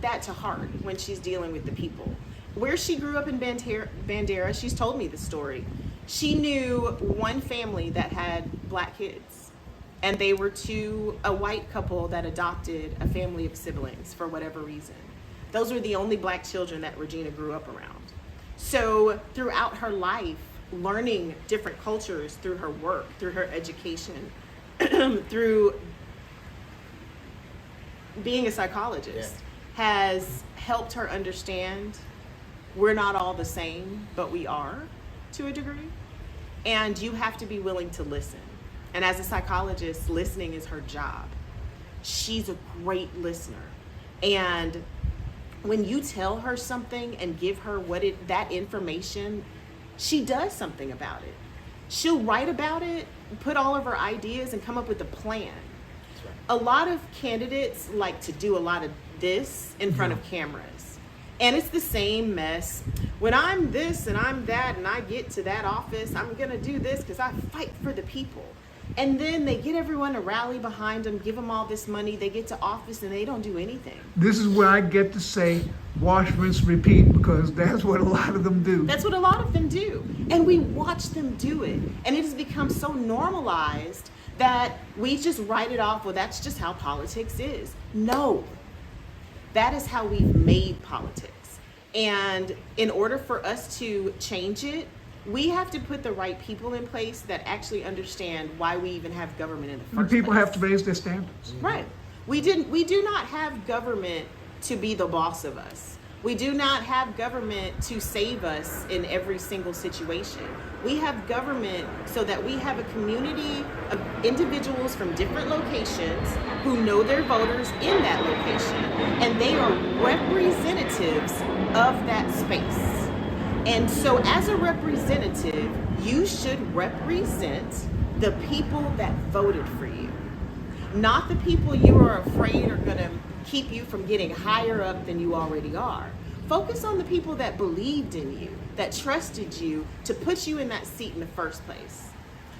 that to heart when she's dealing with the people. Where she grew up in Bandera, she's told me the story. She knew one family that had black kids, and they were a white couple that adopted a family of siblings for whatever reason. Those were the only black children that Regina grew up around. So throughout her life, learning different cultures through her work, through her education, through being a psychologist, has helped her understand we're not all the same, but we are to a degree. And you have to be willing to listen. And as a psychologist, listening is her job. She's a great listener. And when you tell her something and give her that information, she does something about it. She'll write about it, put all of her ideas, and come up with a plan. That's right. A lot of candidates like to do a lot of this in front of cameras. And it's the same mess. When I'm this and I'm that and I get to that office, I'm gonna do this because I fight for the people. And then they get everyone to rally behind them, give them all this money, they get to office and they don't do anything. This is where I get to say wash, rinse, repeat, because that's what a lot of them do. That's what a lot of them do. And we watch them do it. And it has become so normalized that we just write it off, well, that's just how politics is. No. That is how we've made politics. And in order for us to change it, we have to put the right people in place that actually understand why we even have government in the The first people place. have to raise their standards. Right. We do not have government to be the boss of us. We do not have government to save us in every single situation. We have government so that we have a community of individuals from different locations who know their voters in that location, and they are representatives of that space. And so as a representative, you should represent the people that voted for you, not the people you are afraid are going to keep you from getting higher up than you already are. Focus on the people that believed in you, that trusted you to put you in that seat in the first place.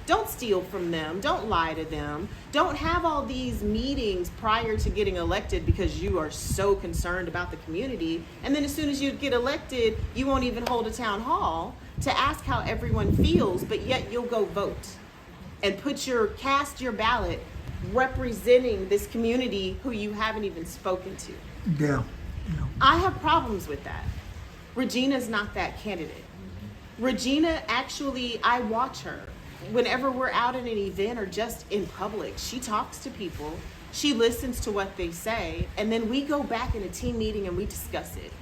Don't steal from them. Don't lie to them. Don't have all these meetings prior to getting elected because you are so concerned about the community. And then as soon as you get elected, you won't even hold a town hall to ask how everyone feels, but yet you'll go vote and cast your ballot representing this community who you haven't even spoken to. Yeah. I have problems with that. Regina's not that candidate. Regina, actually, I watch her. Whenever we're out at an event or just in public, she talks to people, she listens to what they say, and then we go back in a team meeting and we discuss it.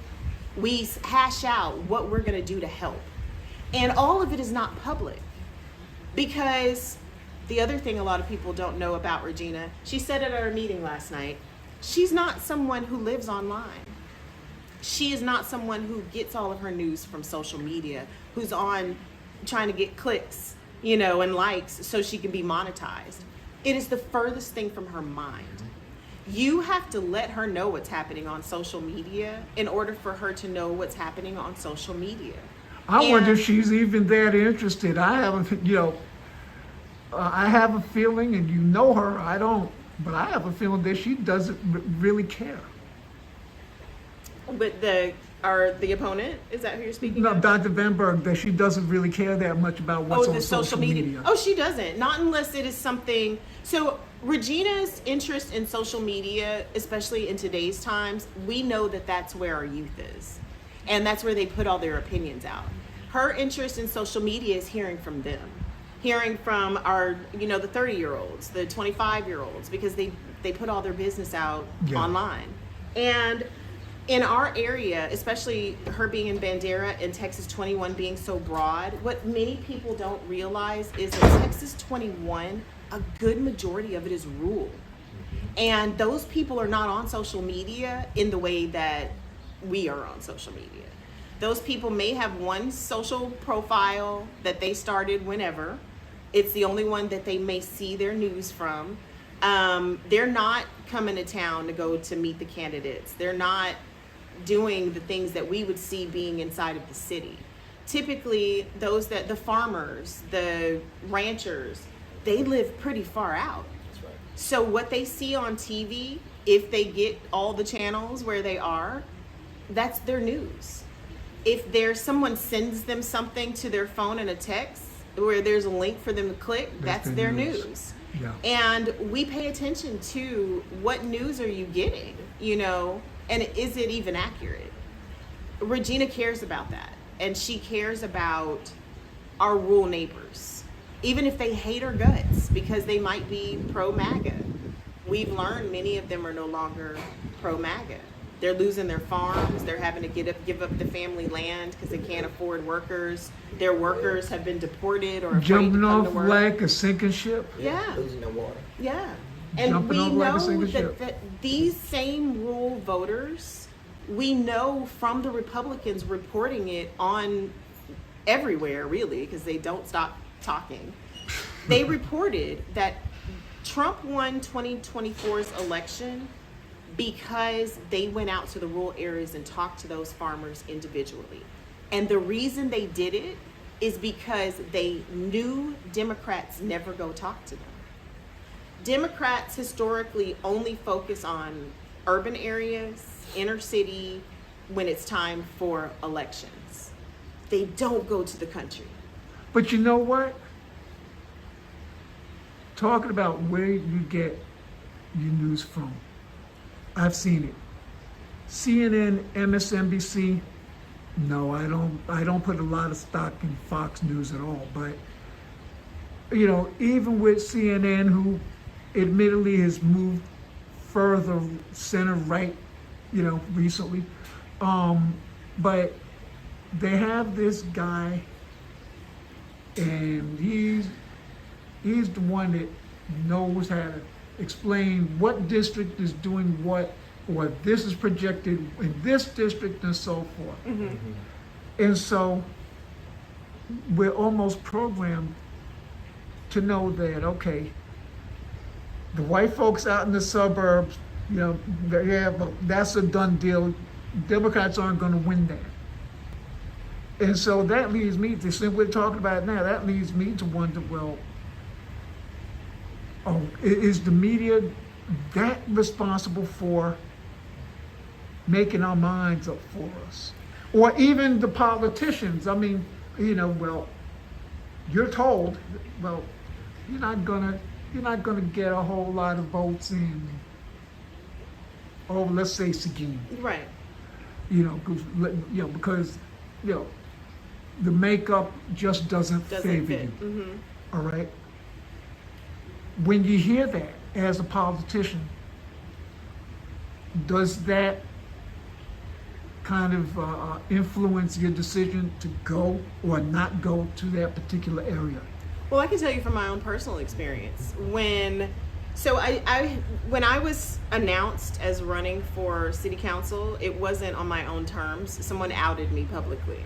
We hash out what we're gonna do to help. And all of it is not public. Because the other thing a lot of people don't know about Regina, she said at our meeting last night, she's not someone who lives online. She is not someone who gets all of her news from social media, who's on trying to get clicks, and likes so she can be monetized. It is the furthest thing from her mind. You have to let her know what's happening on social media in order for her to know what's happening on social media. I wonder if she's even that interested. I have a feeling, and you know her, I don't, but I have a feeling that she doesn't really care. But the opponent, is that who you're speaking No, of? Dr. Van Berg, that she doesn't really care that much about what's on the social media. Oh, she doesn't. Not unless it is something. So Regina's interest in social media, especially in today's times, we know that that's where our youth is. And that's where they put all their opinions out. Her interest in social media is hearing from them. Hearing from our, the 30-year-olds, the 25-year-olds, because they put all their business out online. And in our area, especially her being in Bandera and Texas 21 being so broad, what many people don't realize is that Texas 21, a good majority of it is rural. And those people are not on social media in the way that we are on social media. Those people may have one social profile that they started whenever. It's the only one that they may see their news from. They're not coming to town to go to meet the candidates. They're not doing the things that we would see being inside of the city. Typically, the farmers, the ranchers, they live pretty far out. That's right. So what they see on TV, if they get all the channels where they are, that's their news. If someone sends them something to their phone in a text where there's a link for them to click, that's their news. Yeah. And we pay attention to what news are you getting, and is it even accurate? Regina cares about that. And she cares about our rural neighbors, even if they hate her guts because they might be pro-MAGA. We've learned many of them are no longer pro-MAGA. They're losing their farms. They're having to give up the family land because they can't afford workers. Their workers have been deported or afraid Jumping to come off to work. like a sinking ship. Yeah. Losing their water. Yeah. And Jumping we off like a know sinking ship. that these same rural voters, we know from the Republicans reporting it on everywhere, really, because they don't stop talking. They reported that Trump won 2024's election because they went out to the rural areas and talked to those farmers individually. And the reason they did it is because they knew Democrats never go talk to them. Democrats historically only focus on urban areas, inner city, when it's time for elections. They don't go to the country. But you know what? Talking about where you get your news from, I've seen it. CNN, MSNBC, no, I don't put a lot of stock in Fox News at all. But, even with CNN, who admittedly has moved further center right, recently, but they have this guy, and he's the one that knows how to explain what district is doing what, or this is projected in this district, and so forth. Mm-hmm. And so we're almost programmed to know that, okay, the white folks out in the suburbs, that's a done deal. Democrats aren't going to win that. And so that leads me to, since we're talking about it now, that leads me to wonder, well, is the media that responsible for making our minds up for us? Or even the politicians? I mean, well, you're told, well, you're not gonna get a whole lot of votes in, let's say Seguin. Right. Because the makeup just doesn't favor fit. you. Mm-hmm. All right. When you hear that as a politician, does that kind of influence your decision to go or not go to that particular area? Well, I can tell you from my own personal experience. When I was announced as running for city council, it wasn't on my own terms. Someone outed me publicly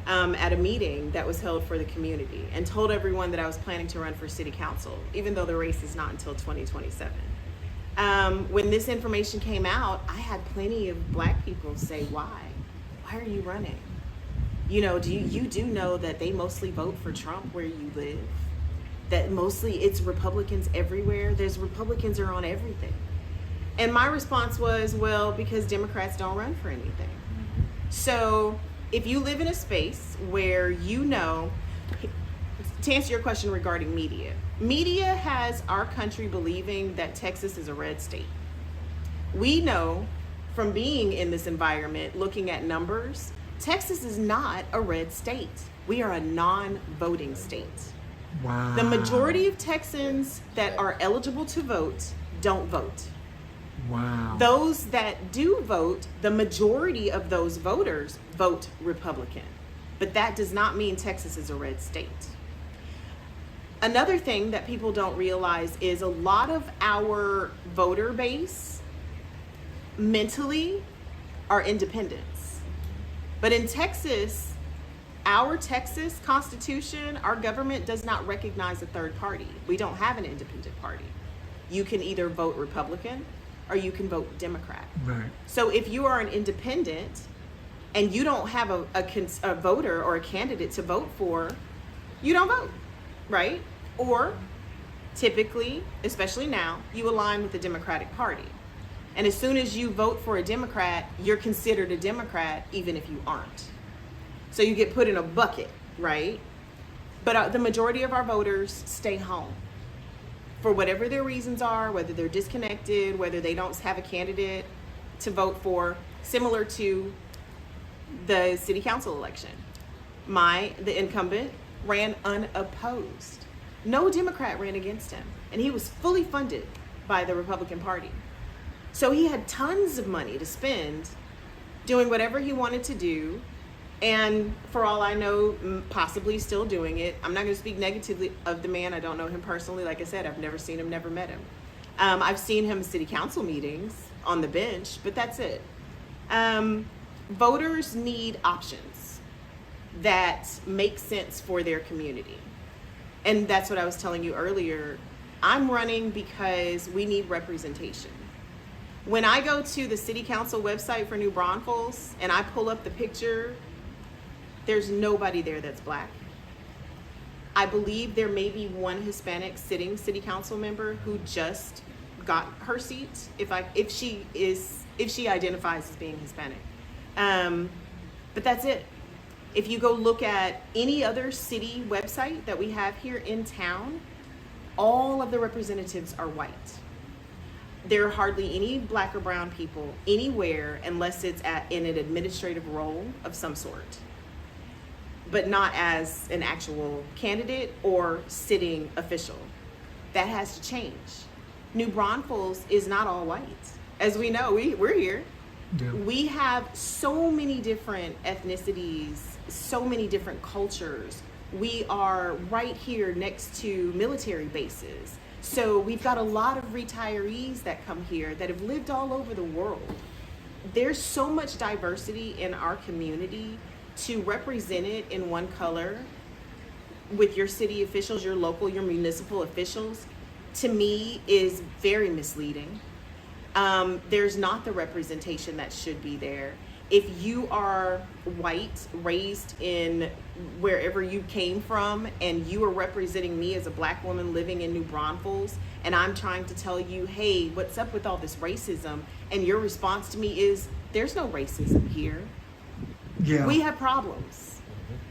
at a meeting that was held for the community and told everyone that I was planning to run for city council, even though the race is not until 2027. When this information came out, I had plenty of black people say, why are you running? You do know that they mostly vote for Trump where you live, that mostly it's Republicans everywhere. There's Republicans are on everything. And my response was, well, because Democrats don't run for anything. So if you live in a space where to answer your question regarding media has our country believing that Texas is a red state. We know from being in this environment, looking at numbers, Texas is not a red state. We are a non-voting state. Wow. The majority of Texans that are eligible to vote don't vote. Wow. Those that do vote, the majority of those voters vote Republican. But that does not mean Texas is a red state. Another thing that people don't realize is a lot of our voter base mentally are independents. But in Texas, our Texas Constitution, our government does not recognize a third party. We don't have an independent party. You can either vote Republican or you can vote Democrat. Right. So if you are an independent and you don't have a voter or a candidate to vote for, you don't vote, right? Or typically, especially now, you align with the Democratic Party. And as soon as you vote for a Democrat, you're considered a Democrat even if you aren't. So you get put in a bucket, right? But the majority of our voters stay home for whatever their reasons are, whether they're disconnected, whether they don't have a candidate to vote for, similar to the city council election. The incumbent ran unopposed. No Democrat ran against him, and he was fully funded by the Republican Party. So he had tons of money to spend doing whatever he wanted to do, and for all I know, possibly still doing it. I'm not going to speak negatively of the man. I don't know him personally. Like I said, I've never seen him, never met him. I've seen him in city council meetings on the bench, but that's it. Voters need options that make sense for their community. And that's what I was telling you earlier. I'm running because we need representation. When I go to the city council website for New Braunfels and I pull up the picture, there's nobody there that's black. I believe there may be one Hispanic sitting city council member who just got her seat, if she identifies as being Hispanic. But that's it. If you go look at any other city website that we have here in town, all of the representatives are white. There are hardly any black or brown people anywhere unless it's in an administrative role of some sort, but not as an actual candidate or sitting official. That has to change. New Braunfels is not all white. As we know, we're here. Yeah. We have so many different ethnicities, so many different cultures. We are right here next to military bases. So we've got a lot of retirees that come here that have lived all over the world. There's so much diversity in our community. To represent it in one color with your city officials, your local, your municipal officials, to me is very misleading. There's not the representation that should be there. If you are white, raised in wherever you came from, and you are representing me as a black woman living in New Braunfels, and I'm trying to tell you, hey, what's up with all this racism? And your response to me is, there's no racism here. Yeah. We have problems.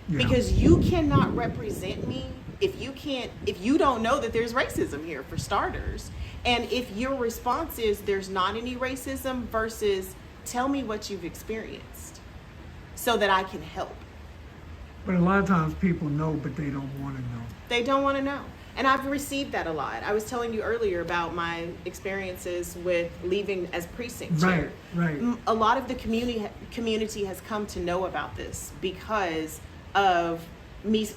Yeah. Because you cannot represent me if you don't know that there's racism here, for starters. And if your response is there's not any racism versus tell me what you've experienced so that I can help. But a lot of times people know, but they don't want to know. They don't want to know. And I've received that a lot. I was telling you earlier about my experiences with leaving as precinct chair. Right. A lot of the community has come to know about this because of me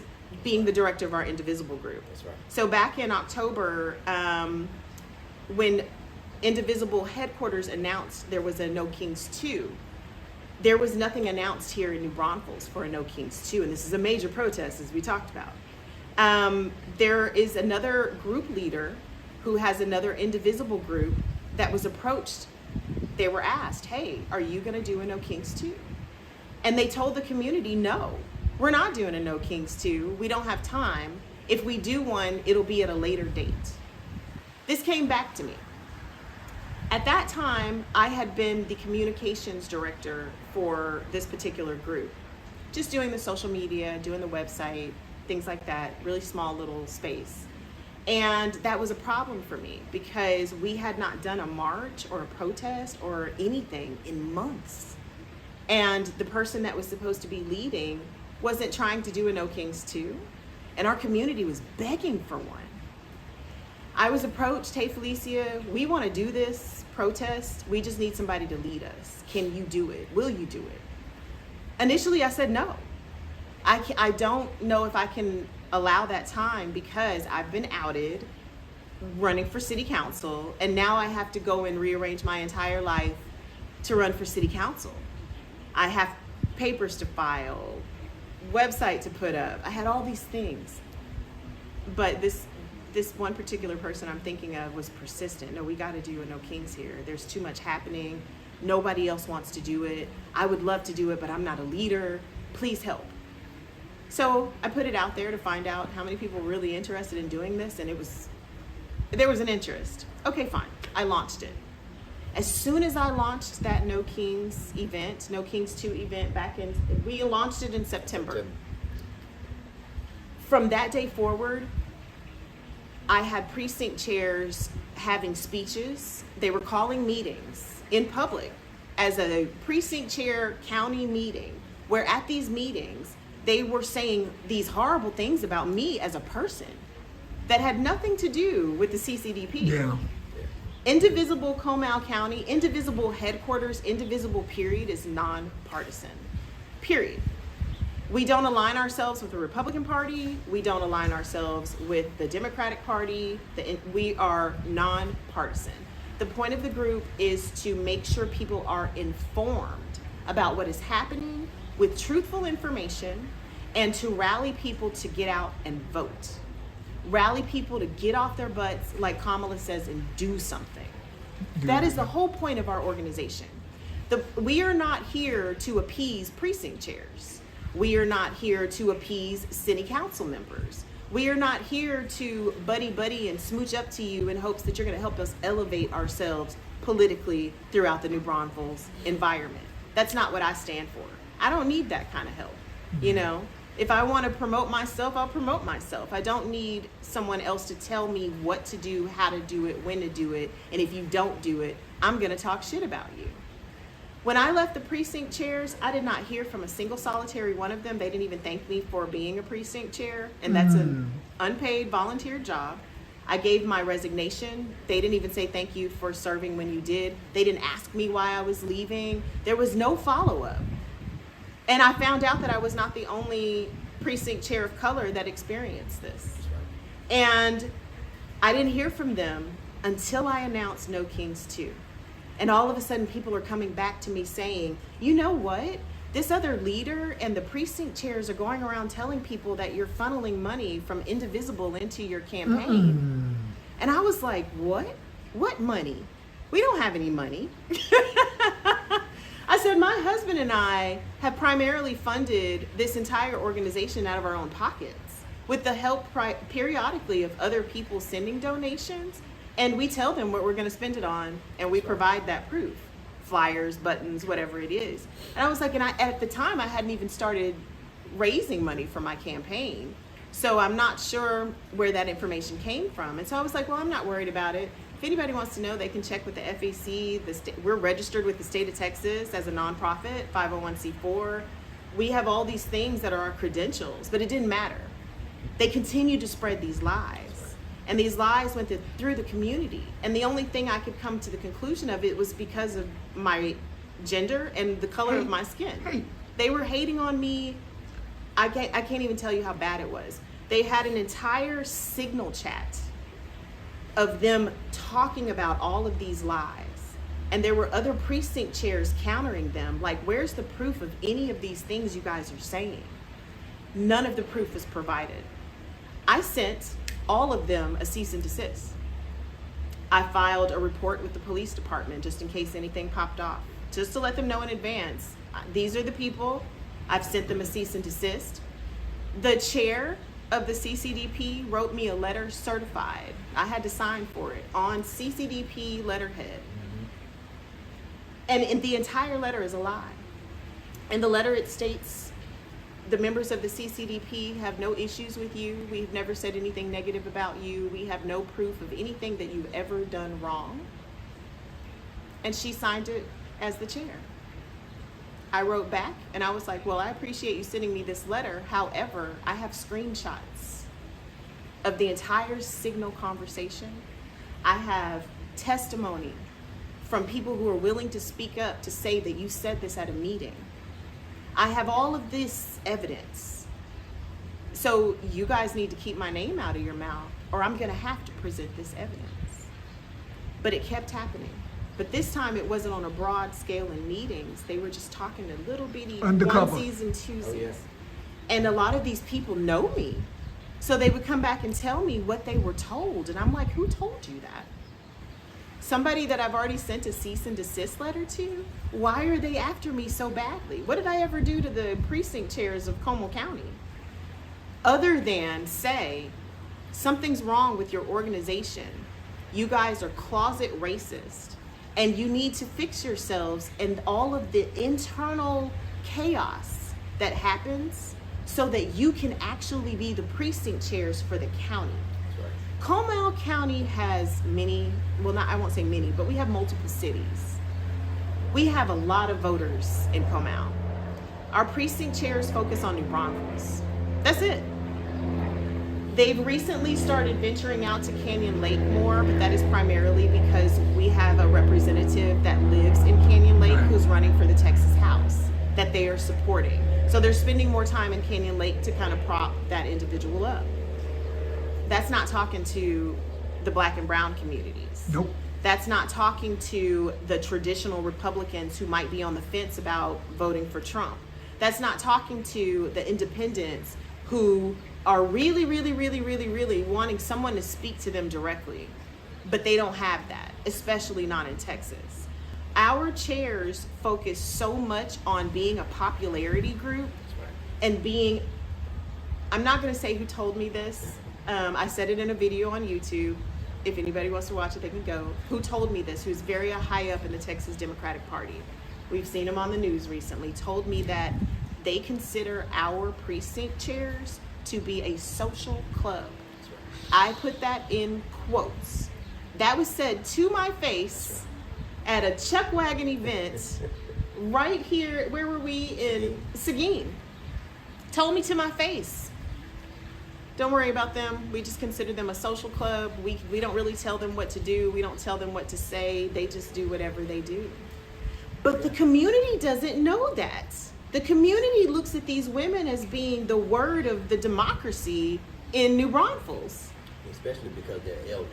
being the director of our Indivisible group. That's right. So back in October, when Indivisible headquarters announced there was a No Kings 2, there was nothing announced here in New Braunfels for a No Kings 2, and this is a major protest, as we talked about. There is another group leader who has another Indivisible group that was approached. They were asked, hey, are you going to do a No Kings 2? And they told the community, no, we're not doing a No Kings 2. We don't have time. If we do one, it'll be at a later date. This came back to me. At that time, I had been the communications director for this particular group, just doing the social media, doing the website, things like that, really small little space. And that was a problem for me because we had not done a march or a protest or anything in months. And the person that was supposed to be leading wasn't trying to do a No Kings 2, and our community was begging for one. I was approached, hey Felicia, we want to do this protest, we just need somebody to lead us. Can you do it? Will you do it? Initially I said no. I don't know if I can allow that time because I've been outed running for city council, and now I have to go and rearrange my entire life to run for city council. I have papers to file, website to put up. I had all these things. But this one particular person I'm thinking of was persistent. No, we got to do a No Kings here. There's too much happening. Nobody else wants to do it. I would love to do it, but I'm not a leader. Please help. So I put it out there to find out how many people were really interested in doing this, and there was an interest. Okay, fine. I launched it. As soon as I launched that No Kings event, No Kings 2 event we launched it in September. From that day forward, I had precinct chairs having speeches. They were calling meetings in public as a precinct chair county meeting, where at these meetings, they were saying these horrible things about me as a person that had nothing to do with the CCDP. Yeah. Indivisible Comal County, Indivisible headquarters, Indivisible period is nonpartisan. Period. We don't align ourselves with the Republican Party. We don't align ourselves with the Democratic Party. We are nonpartisan. The point of the group is to make sure people are informed about what is happening with truthful information, and to rally people to get out and vote. Rally people to get off their butts, like Kamala says, and do something. That is the whole point of our organization. We are not here to appease precinct chairs. We are not here to appease city council members. We are not here to buddy and smooch up to you in hopes that you're going to help us elevate ourselves politically throughout the New Braunfels environment. That's not what I stand for. I don't need that kind of help, you know? If I want to promote myself, I'll promote myself. I don't need someone else to tell me what to do, how to do it, when to do it. And if you don't do it, I'm going to talk shit about you. When I left the precinct chairs, I did not hear from a single solitary one of them. They didn't even thank me for being a precinct chair. And that's an unpaid volunteer job. I gave my resignation. They didn't even say thank you for serving when you did. They didn't ask me why I was leaving. There was no follow-up. And I found out that I was not the only precinct chair of color that experienced this. And I didn't hear from them until I announced No Kings 2. And all of a sudden people are coming back to me saying, you know what? This other leader and the precinct chairs are going around telling people that you're funneling money from Indivisible into your campaign. And I was like, what? What money? We don't have any money. I said, my husband and I have primarily funded this entire organization out of our own pockets with the help periodically of other people sending donations. And we tell them what we're going to spend it on, and we provide that proof. Flyers, buttons, whatever it is. And I was like, and at the time, I hadn't even started raising money for my campaign. So I'm not sure where that information came from. And so I was like, well, I'm not worried about it. If anybody wants to know, they can check with the FEC. We're registered with the state of Texas as a nonprofit, 501c4. We have all these things that are our credentials, but it didn't matter. They continued to spread these lies. And these lies went through the community. And the only thing I could come to the conclusion of it was because of my gender and the color of my skin. They were hating on me. I can't even tell you how bad it was. They had an entire Signal chat of them talking about all of these lies. And there were other precinct chairs countering them. Like, where's the proof of any of these things you guys are saying? None of the proof was provided. I sent all of them a cease and desist. I filed a report with the police department just in case anything popped off, just to let them know in advance. These are the people. I've sent them a cease and desist. The chair of the CCDP wrote me a letter certified. I had to sign for it on CCDP letterhead. And the entire letter is a lie. In the letter it states, the members of the CCDP have no issues with you. We've never said anything negative about you. We have no proof of anything that you've ever done wrong. And she signed it as the chair. I wrote back and I was like, well, I appreciate you sending me this letter. However, I have screenshots of the entire Signal conversation. I have testimony from people who are willing to speak up to say that you said this at a meeting. I have all of this evidence. So you guys need to keep my name out of your mouth or I'm gonna have to present this evidence. But it kept happening. But this time it wasn't on a broad scale in meetings. They were just talking to little bitty onesies and twosies. Oh, yeah. And a lot of these people know me. So they would come back and tell me what they were told. And I'm like, who told you that? Somebody that I've already sent a cease and desist letter to? Why are they after me so badly? What did I ever do to the precinct chairs of Como County? Other than say, something's wrong with your organization. You guys are closet racist. And you need to fix yourselves and all of the internal chaos that happens so that you can actually be the precinct chairs for the county. Right. Comal County has many, well, not, I won't say many, but we have multiple cities. We have a lot of voters in Comal. Our precinct chairs focus on New Braunfels. That's it. They've recently started venturing out to Canyon Lake more, but that is primarily because we have a representative that lives in Canyon Lake who's running for the Texas House that they are supporting. So they're spending more time in Canyon Lake to kind of prop that individual up. That's not talking to the Black and brown communities. Nope. That's not talking to the traditional Republicans who might be on the fence about voting for Trump. That's not talking to the independents who are really wanting someone to speak to them directly, but they don't have that, especially not in Texas. Our chairs focus so much on being a popularity group and being, I'm not gonna say who told me this. I said it in a video on YouTube. If anybody wants to watch it, they can go. Who told me this, who's very high up in the Texas Democratic Party. We've seen him on the news recently, told me that they consider our precinct chairs to be a social club. I put that in quotes. That was said to my face at a Chuck Wagon event right here. Where were we? In Seguin. Told me to my face. Don't worry about them. We just consider them a social club. We don't really tell them what to do. We don't tell them what to say. They just do whatever they do. But the community doesn't know that. The community looks at these women as being the word of the democracy in New Braunfels. Especially because they're elder.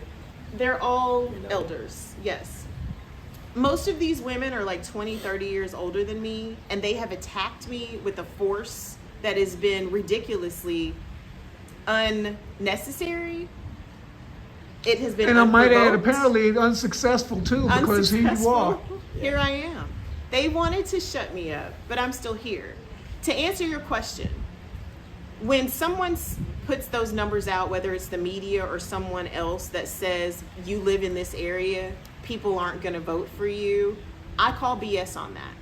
They're all elders, yes. Most of these women are like 20, 30 years older than me, and they have attacked me with a force that has been ridiculously unnecessary. It has been And I might add, unprovoked. apparently unsuccessful too, because here you Unsuccessful. are. Here I am. They wanted to shut me up, but I'm still here. To answer your question, when someone puts those numbers out, whether it's the media or someone else that says you live in this area, people aren't going to vote for you, I call BS on that.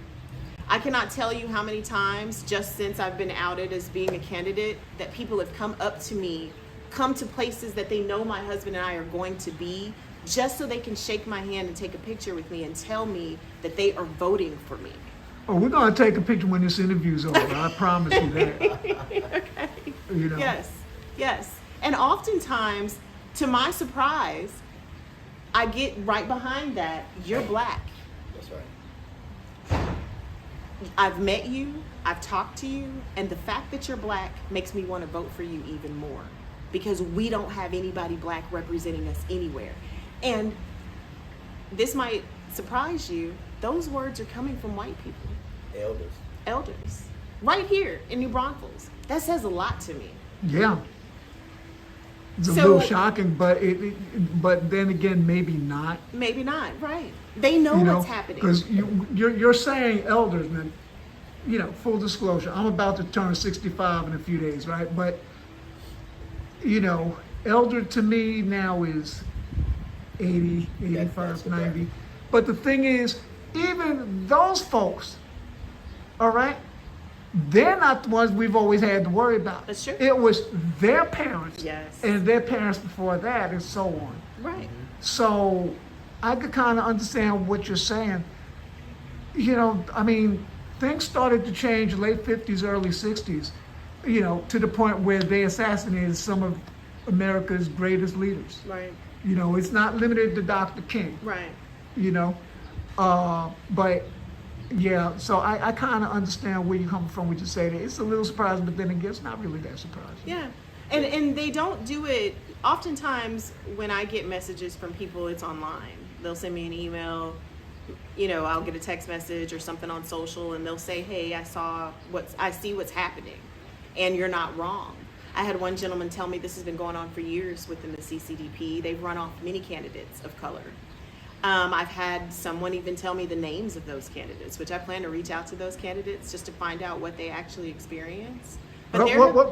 I cannot tell you how many times just since I've been outed as being a candidate that people have come up to me, come to places that they know my husband and I are going to be, just so they can shake my hand and take a picture with me and tell me that they are voting for me. Oh, we're gonna take a picture when this interview's over. I promise you that. Okay. You know. Yes. And oftentimes, to my surprise, I get right behind that, you're black. That's right. I've met you, I've talked to you, and the fact that you're black makes me want to vote for you even more, because we don't have anybody black representing us anywhere. And this might surprise you, those words are coming from white people. Elders. Right here in New Braunfels. That says a lot to me. Yeah. It's a So- little shocking, but but then again, maybe not. Maybe not, right. They know You know, what's happening. because you're saying elders, and you know, full disclosure, I'm about to turn 65 in a few days, right? But you know, elder to me now is 80, 85, That's 90. But the thing is, even those folks, all right, they're not the ones we've always had to worry about. That's true. It was their parents, Yes. and their parents before that, and so on. Right. So I could kind of understand what you're saying. You know, I mean, things started to change late 50s, early 60s, you know, to the point where they assassinated some of America's greatest leaders. Right. You know, it's not limited to Dr. King, Right. you know. But yeah, so I kind of understand where you're coming from when you say that. It's a little surprising, but then again, it's not really that surprising. Yeah. And they don't do it. Oftentimes when I get messages from people, it's online. They'll send me an email, you know, I'll get a text message or something on social, and they'll say, hey, I see what's happening, and you're not wrong. I had one gentleman tell me this has been going on for years within the CCDP. They've run off many candidates of color. I've had someone even tell me the names of those candidates, which I plan to reach out to those candidates just to find out what they actually experience. But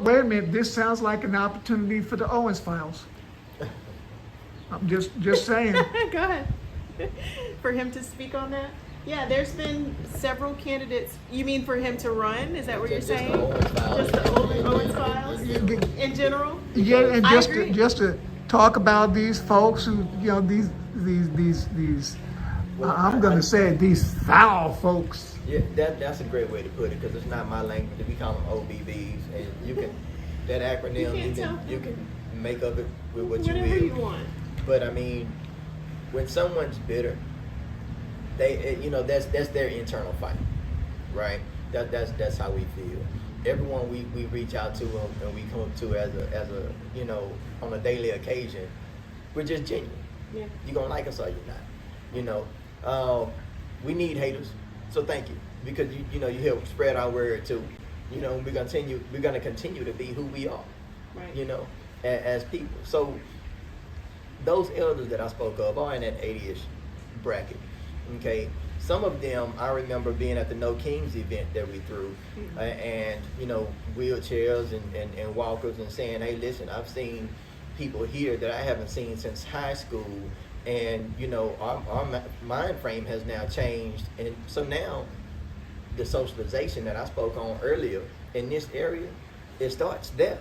Wait a minute, this sounds like an opportunity for the Owens files. I'm just saying. Go ahead. For him to speak on that? Yeah, there's been several candidates. You mean for him to run? Is that what you're Just the saying? Owens files. Just the Owens files in general? Yeah, and I just agree. to talk about these folks who, you know, these I'm gonna say it, these foul folks. Yeah, that's a great way to put it, because it's not my language. We call them OBBs, and you can that acronym you can make of it with what Whatever you you will. want. But I mean, when someone's bitter, that's their internal fight, right? That's how we feel. Everyone we reach out to and we come up to as a on a daily occasion, we're just genuine. Yeah. You gonna like us or you're not. You know, we need haters, so thank you, because you help spread our word too. You know, we're gonna continue to be who we are. Right. You know, as people. So those elders that I spoke of are in that 80-ish bracket. Okay, some of them I remember being at the No Kings event that we threw, and wheelchairs and walkers, and saying, hey, listen, I've seen people here that I haven't seen since high school, and our mind frame has now changed, and so now the socialization that I spoke on earlier in this area, it starts there.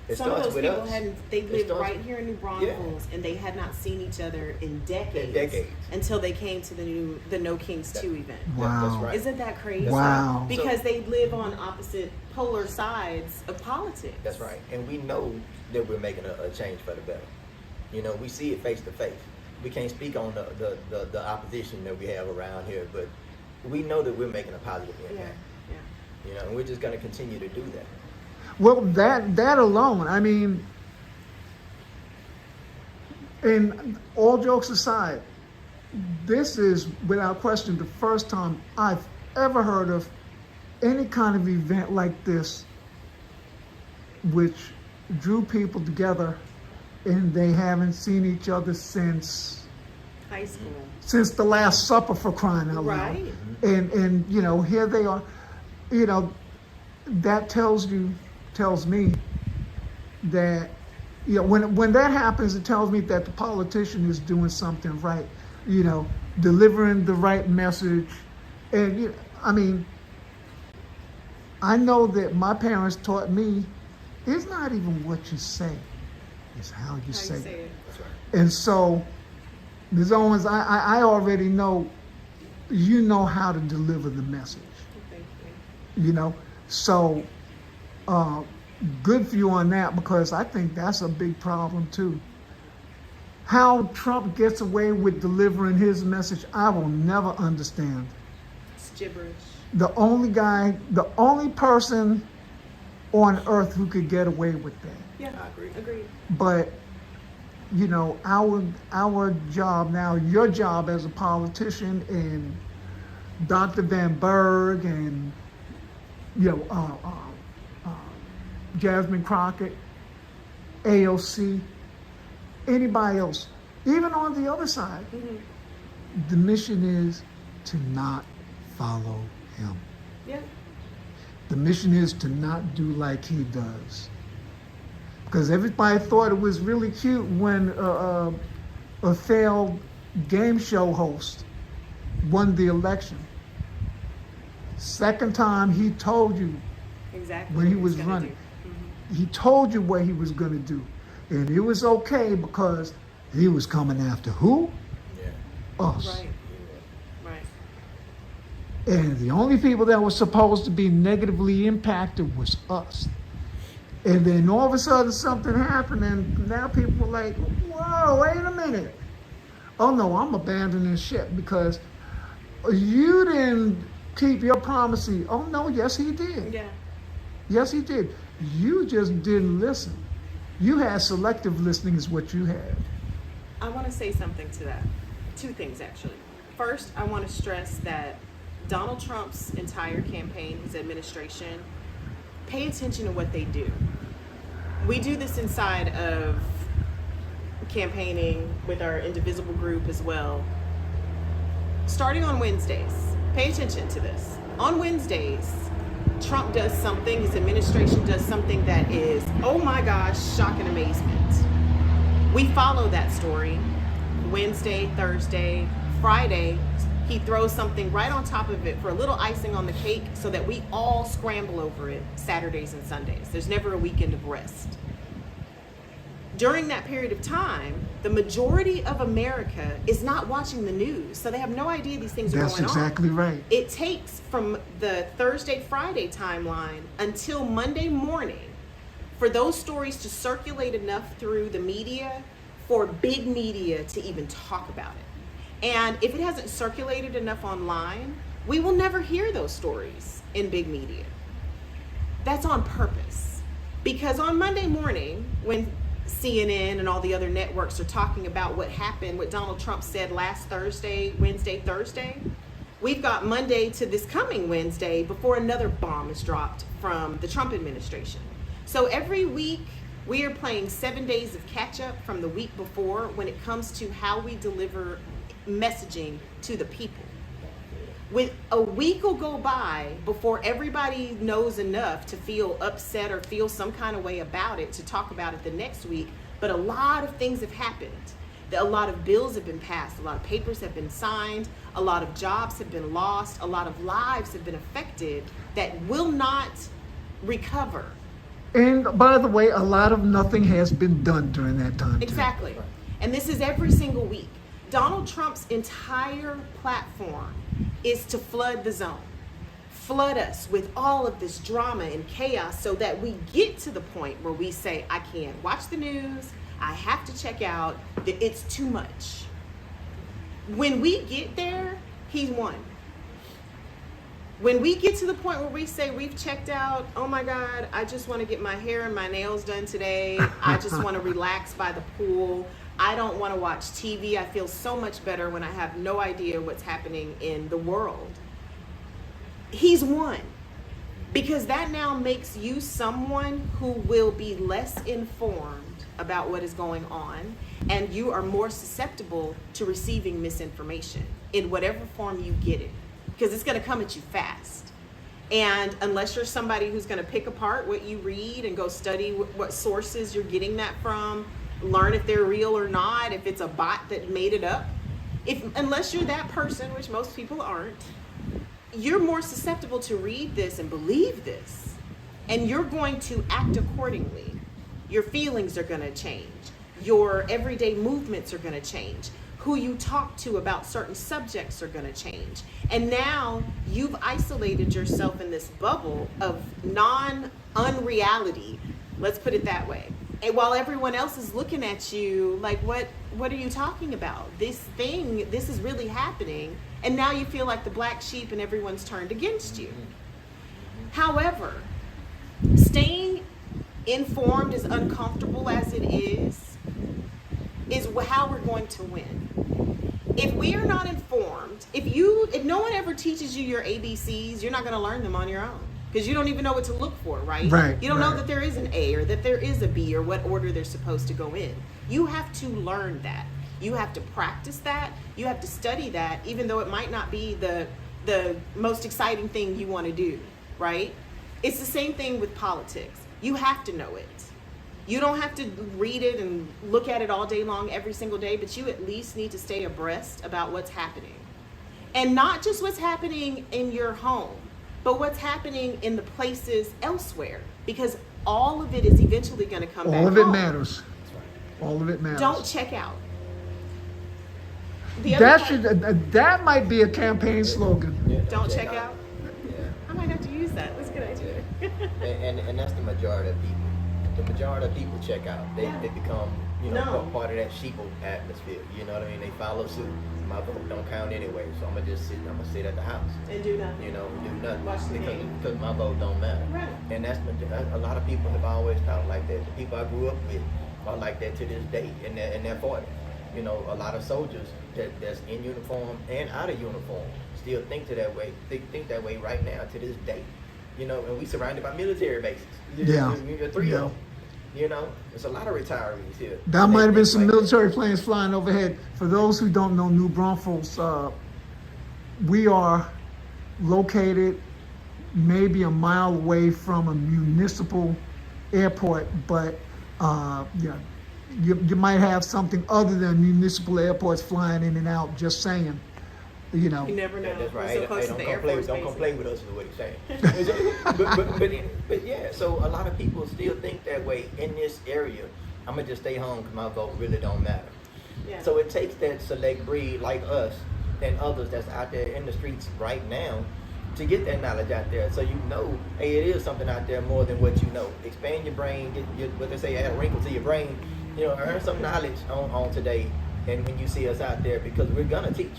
It Some of starts those with people us. they It lived starts- right here in New Braunfels, and they had not seen each other in decades, until they came to the No Kings 2 event. Wow. That's right. Isn't that crazy? Wow. Because they live on opposite polar sides of politics. That's right. And we know that we're making a change for the better. You know, we see it face to face. We can't speak on the opposition that we have around here, but we know that we're making a positive Yeah, impact. yeah. You know, and we're just going to continue to do that. Well, that alone, I mean, and all jokes aside, this is without question the first time I've ever heard of any kind of event like this, which drew people together, and they haven't seen each other since High school. the Last Supper, for crying out loud. Right. And you know, here they are. You know, that tells me that, you know, when that happens, it tells me that the politician is doing something right, you know, delivering the right message. And you know, I mean, I know that my parents taught me it's not even what you say, it's how you say it. That's right. And so there's always, I already know, you know how to deliver the message, Thank you know. So good for you on that, because I think that's a big problem too. How Trump gets away with delivering his message, I will never understand. It's gibberish. The only person on earth who could get away with that. Yeah, I agree. Agreed. But you know, our job now, your job as a politician, and Dr. Van Berg, and you know, Jasmine Crockett, AOC, anybody else, even on the other side, the mission is to not follow him. Yeah. The mission is to not do like he does. Because everybody thought it was really cute when a failed game show host won the election. Second time, he told you Exactly. when he what was gonna running. do. He told you what he was going to do. And it was okay, because he was coming after who? Yeah. Us. Right. Right. And the only people that were supposed to be negatively impacted was us. And then all of a sudden something happened, and now people were like, whoa, wait a minute. Oh no, I'm abandoning ship because you didn't keep your promise. Oh no, yes he did. Yeah. Yes he did. You just didn't listen. You had selective listening is what you had. I want to say something to that. Two things, actually. First, I want to stress that Donald Trump's entire campaign, his administration, pay attention to what they do. We do this inside of campaigning with our Indivisible group as well. Starting on Wednesdays, pay attention to this. On Wednesdays, Trump does something, his administration does something that is, oh my gosh, shock and amazement. We follow that story. Wednesday, Thursday, Friday, he throws something right on top of it for a little icing on the cake so that we all scramble over it Saturdays and Sundays. There's never a weekend of rest. During that period of time, the majority of America is not watching the news, so they have no idea these things are That's going on. exactly right. It takes from the Thursday, Friday timeline until Monday morning for those stories to circulate enough through the media for big media to even talk about it. And if it hasn't circulated enough online, we will never hear those stories in big media. That's on purpose. Because on Monday morning, when CNN and all the other networks are talking about what happened, what Donald Trump said last Thursday, Wednesday, Thursday, we've got Monday to this coming Wednesday before another bomb is dropped from the Trump administration. So every week we are playing 7 days of catch up from the week before when it comes to how we deliver messaging to the people. With a week will go by before everybody knows enough to feel upset or feel some kind of way about it to talk about it the next week, but a lot of things have happened. A lot of bills have been passed, a lot of papers have been signed, a lot of jobs have been lost, a lot of lives have been affected that will not recover. And by the way, a lot of nothing has been done during that time. Exactly. And this is every single week. Donald Trump's entire platform is to flood the zone. Flood us with all of this drama and chaos so that we get to the point where we say, I can't watch the news, I have to check out, that it's too much. When we get there, he's won. When we get to the point where we say we've checked out, oh my God, I just want to get my hair and my nails done today. I just want to relax by the pool. I don't want to watch TV. I feel so much better when I have no idea what's happening in the world. He's won. Because that now makes you someone who will be less informed about what is going on, and you are more susceptible to receiving misinformation in whatever form you get it, because it's going to come at you fast. And unless you're somebody who's going to pick apart what you read and go study what sources you're getting that from, learn if they're real or not, if it's a bot that made it up, unless you're that person, which most people aren't, you're more susceptible to read this and believe this, and you're going to act accordingly. Your feelings are going to change. Your everyday movements are going to change. Who you talk to about certain subjects are going to change. And now you've isolated yourself in this bubble of unreality. Let's put it that way. And while everyone else is looking at you like, what are you talking about? This is really happening. And now you feel like the black sheep and everyone's turned against you. However, staying informed, as uncomfortable as it is how we're going to win. If we are not informed, if no one ever teaches you your ABCs, you're not going to learn them on your own, because you don't even know what to look for, right? You don't know that there is an A or that there is a B or what order they're supposed to go in. You have to learn that. You have to practice that. You have to study that, even though it might not be the most exciting thing you want to do, right? It's the same thing with politics. You have to know it. You don't have to read it and look at it all day long every single day, but you at least need to stay abreast about what's happening. And not just what's happening in your home, but what's happening in the places elsewhere, because all of it is eventually going to come back home. All of it matters. All of it matters. Don't check out. That might be a campaign slogan. Yeah, Don't check out. Yeah. I might have to use that. That's a good idea. And that's the majority of people. The majority of people check out. They become, part of that sheeple atmosphere. You know what I mean? They follow suit. My vote don't count anyway, so I'm gonna sit at the house And do nothing. do nothing. Watch the game. Because my vote don't matter. Right. And that's a lot of people have always thought like that. The people I grew up with are like that to this day, and they're for it. A lot of soldiers that's in uniform and out of uniform still think that way right now to this day. And we surrounded by military bases. Yeah. We're three of them. There's a lot of retirees here. That might have been some like military planes flying overhead. For those who don't know New Braunfels, we are located maybe a mile away from a municipal airport, but you might have something other than municipal airports flying in and out, just saying. You never know. That's right. We're so close to the Air Force Don't bases. complain with us is what he's saying. but yeah, so a lot of people still think that way in this area. I'm gonna just stay home because my vote really don't matter. Yeah. So it takes that select breed like us and others that's out there in the streets right now to get that knowledge out there, so hey, it is something out there more than what you know. Expand your brain, get what they say, add a wrinkle to your brain. Earn some knowledge on today, and when you see us out there, because we're gonna teach.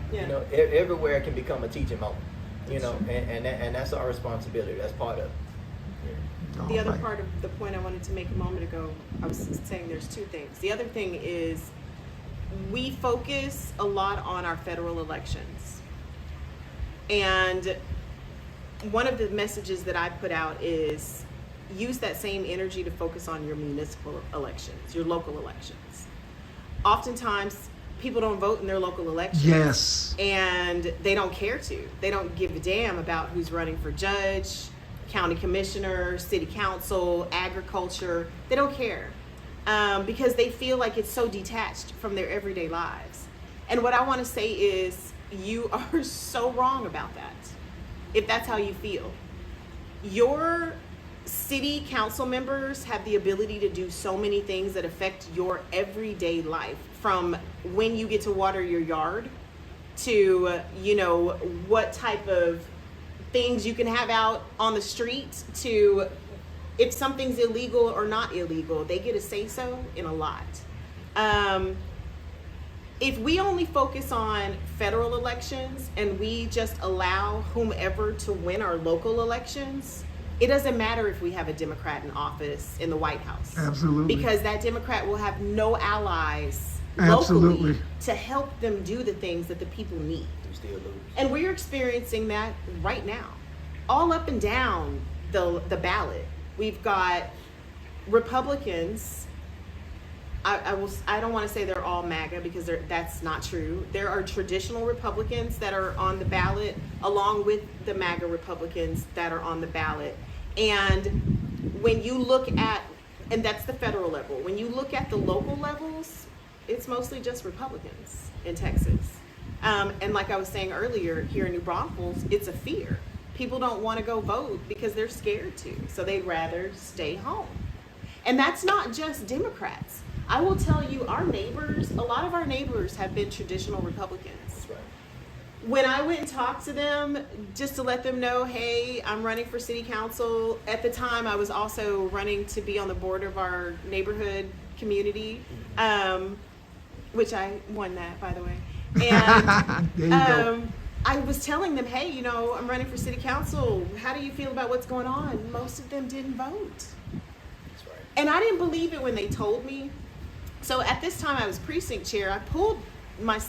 Yeah. Everywhere can become a teaching moment. And that's our responsibility. That's part of it. Yeah. The other part of the point I wanted to make a moment ago, I was saying there's two things. The other thing is we focus a lot on our federal elections. And one of the messages that I put out is use that same energy to focus on your municipal elections, your local elections. Oftentimes, people don't vote in their local elections. Yes. And they don't care to. They don't give a damn about who's running for judge, county commissioner, city council, agriculture. They don't care. because they feel like it's so detached from their everyday lives. And what I want to say is, you are so wrong about that, if that's how you feel. Your city council members have the ability to do so many things that affect your everyday life, from when you get to water your yard to, you know, what type of things you can have out on the street, to if something's illegal or not illegal. They get a say-so in a lot. If we only focus on federal elections and we just allow whomever to win our local elections, it doesn't matter if we have a Democrat in office in the White House. Absolutely. Because that Democrat will have no allies Absolutely. locally to help them do the things that the people need. Still lose. And we're experiencing that right now. All up and down the ballot. We've got Republicans. I don't want to say they're all MAGA, because that's not true. There are traditional Republicans that are on the ballot, along with the MAGA Republicans that are on the ballot. And when you look at, and that's the federal level, when you look at the local levels, it's mostly just Republicans in Texas. And like I was saying earlier, here in New Braunfels, it's a fear. People don't want to go vote because they're scared to, so they'd rather stay home. And that's not just Democrats. I will tell you, our neighbors, a lot of our neighbors have been traditional Republicans. That's right. When I went and talked to them, just to let them know, hey, I'm running for city council. At the time, I was also running to be on the board of our neighborhood community, which I won that, by the way. And there you go. I was telling them, hey, you know, I'm running for city council. How do you feel about what's going on? Most of them didn't vote. That's right. And I didn't believe it when they told me. So at this time I was precinct chair. I pulled my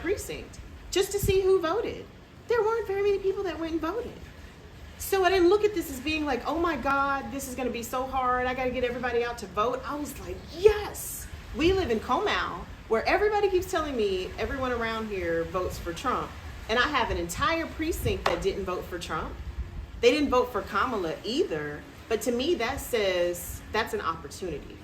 precinct just to see who voted. There weren't very many people that went and voted. So I didn't look at this as being like, oh my God, this is going to be so hard. I got to get everybody out to vote. I was like, yes. We live in Comal, where everybody keeps telling me everyone around here votes for Trump. And I have an entire precinct that didn't vote for Trump. They didn't vote for Kamala either. But to me, that says that's an opportunity.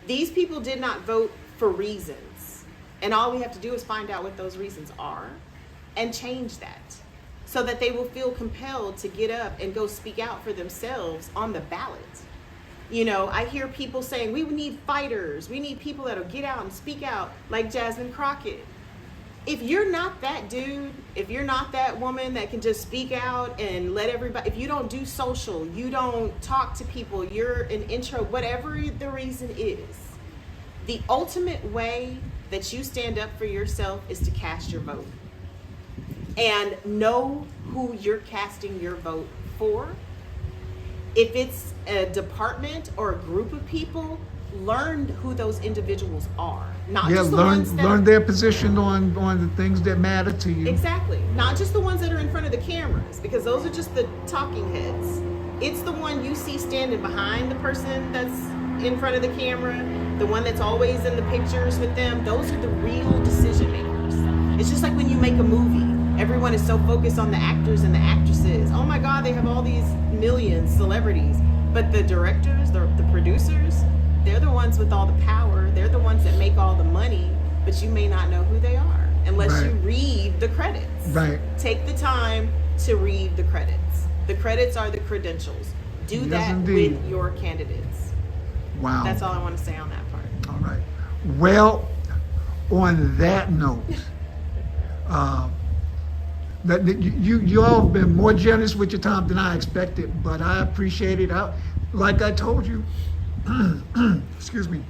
These people did not vote for reasons. And all we have to do is find out what those reasons are and change that, so that they will feel compelled to get up and go speak out for themselves on the ballot. You know, I hear people saying, we need fighters. We need people that'll get out and speak out, like Jasmine Crockett. If you're not that dude, if you're not that woman that can just speak out and let everybody, if you don't do social, you don't talk to people, you're an intro, whatever the reason is, the ultimate way that you stand up for yourself is to cast your vote. And know who you're casting your vote for. If it's a department or a group of people, learn who those individuals are. Not just the ones that learn their position on the things that matter to you. Exactly. Not just the ones that are in front of the cameras, because those are just the talking heads. It's the one you see standing behind the person that's in front of the camera, the one that's always in the pictures with them. Those are the real decision makers. It's just like when you make a movie. Everyone is so focused on the actors and the actresses. Oh my God, they have all these millions celebrities. But the directors, the producers, they're the ones with all the power. They're the ones that make all the money, but you may not know who they are unless you read the credits. Right. Take the time to read the credits. The credits are the credentials. Do that indeed. with your candidates. Wow. That's all I want to say on that part. All right. Well, on that note, that you all have been more generous with your time than I expected, but I appreciate it. Like I told you, excuse me,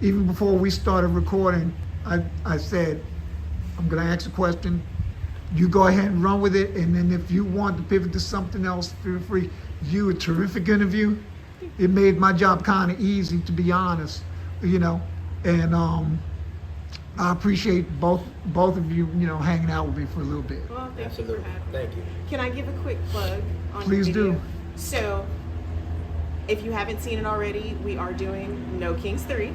even before we started recording, I said, I'm going to ask a question. You go ahead and run with it, and then if you want to pivot to something else, feel free. You a terrific interview. It made my job kind of easy, to be honest, you know, and I appreciate both of you, you know, hanging out with me for a little bit. Well, thank Absolutely. you for having me. Thank you. Can I give a quick plug on Please your video? do. So, if you haven't seen it already, we are doing No Kings 3,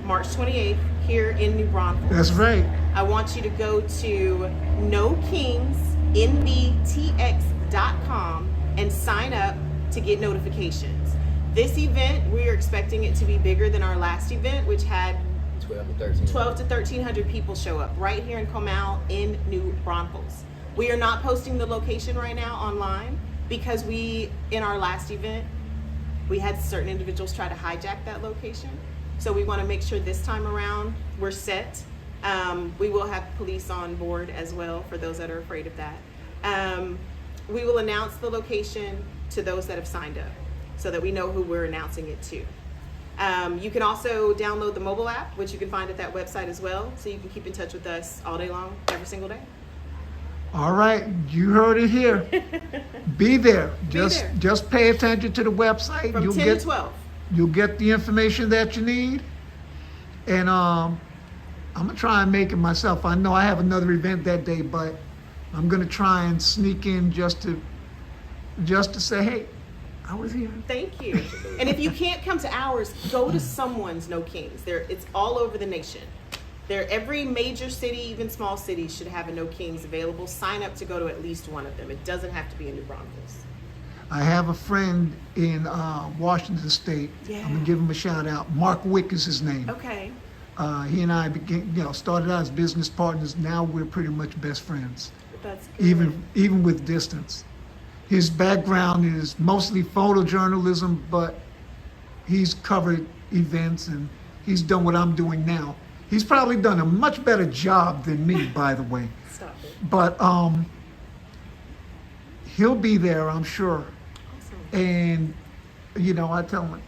March 28th, here in New Braunfels. That's right. I want you to go to nokingsnbtx.com and sign up to get notifications. This event, we are expecting it to be bigger than our last event, which had 12 to 13. 12 to 1,300 people show up right here in Comal in New Braunfels. We are not posting the location right now online because in our last event, we had certain individuals try to hijack that location. So we want to make sure this time around we're set. We will have police on board as well for those that are afraid of that. We will announce the location to those that have signed up so that we know who we're announcing it to. You can also download the mobile app, which you can find at that website as well, so you can keep in touch with us all day long, every single day. All right, you heard it here. Be there. there. Just pay attention to the website. From 10 to 12. You'll get the information that you need. And I'm gonna try and make it myself. I know I have another event that day, but I'm gonna try and sneak in just to say, hey, I was here. Thank you. And if you can't come to ours, go to someone's No Kings. It's all over the nation. Every major city, even small cities, should have a No Kings available. Sign up to go to at least one of them. It doesn't have to be in New Braunfels. I have a friend in Washington State. Yeah. I'm gonna give him a shout out. Mark Wick is his name. Okay. He and I started out as business partners. Now we're pretty much best friends, That's good. even with distance. His background is mostly photojournalism, but he's covered events and he's done what I'm doing now. He's probably done a much better job than me, by the way. Stop it. But he'll be there, I'm sure. Awesome. And I tell him,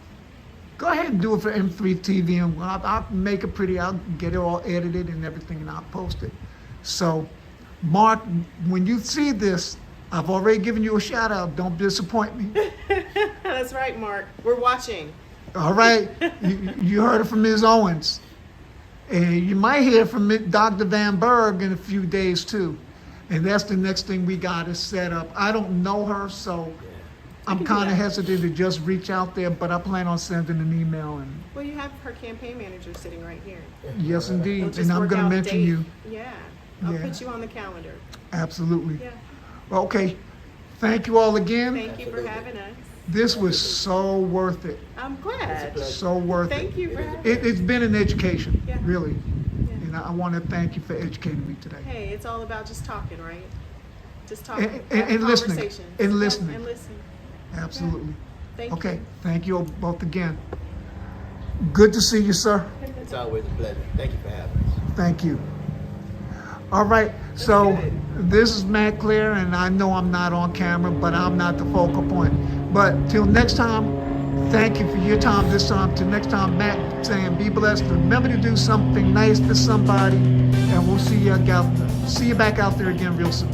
go ahead and do it for M3 TV, and I'll make it pretty. I'll get it all edited and everything, and I'll post it. So, Mark, when you see this, I've already given you a shout out. Don't disappoint me. That's right, Mark. We're watching. All right, you heard it from Ms. Owens, and you might hear from Dr. Van Berg in a few days too. And that's the next thing we got to set up. I don't know her, so I'm kind of hesitant to just reach out there, but I plan on sending an email. And Well, you have her campaign manager sitting right here. yes, They'll indeed, just and I'm work going to out a mention date. you. Yeah. I'll Yeah. put you on the calendar. Absolutely. Yeah. Okay, thank you all again. Thank you for having us. This was so worth it. I'm glad. So worth Thank it. you for having us. It's been an education, Yeah. really. Yeah. And I want to thank you for educating me today. Hey, it's all about just talking, right? Just talking. And having listening. conversations. And Yeah, listening. and listening. Absolutely. Thank Okay, you. thank you both again. Good to see you, sir. It's always a pleasure. Thank you for having us. Thank you. All right, so good. this is Matt Claire, and I know I'm not on camera, but I'm not the focal point. But till next time, thank you for your time this time. Till next time, Matt saying be blessed. Remember to do something nice for somebody, and we'll see you back out there again real soon.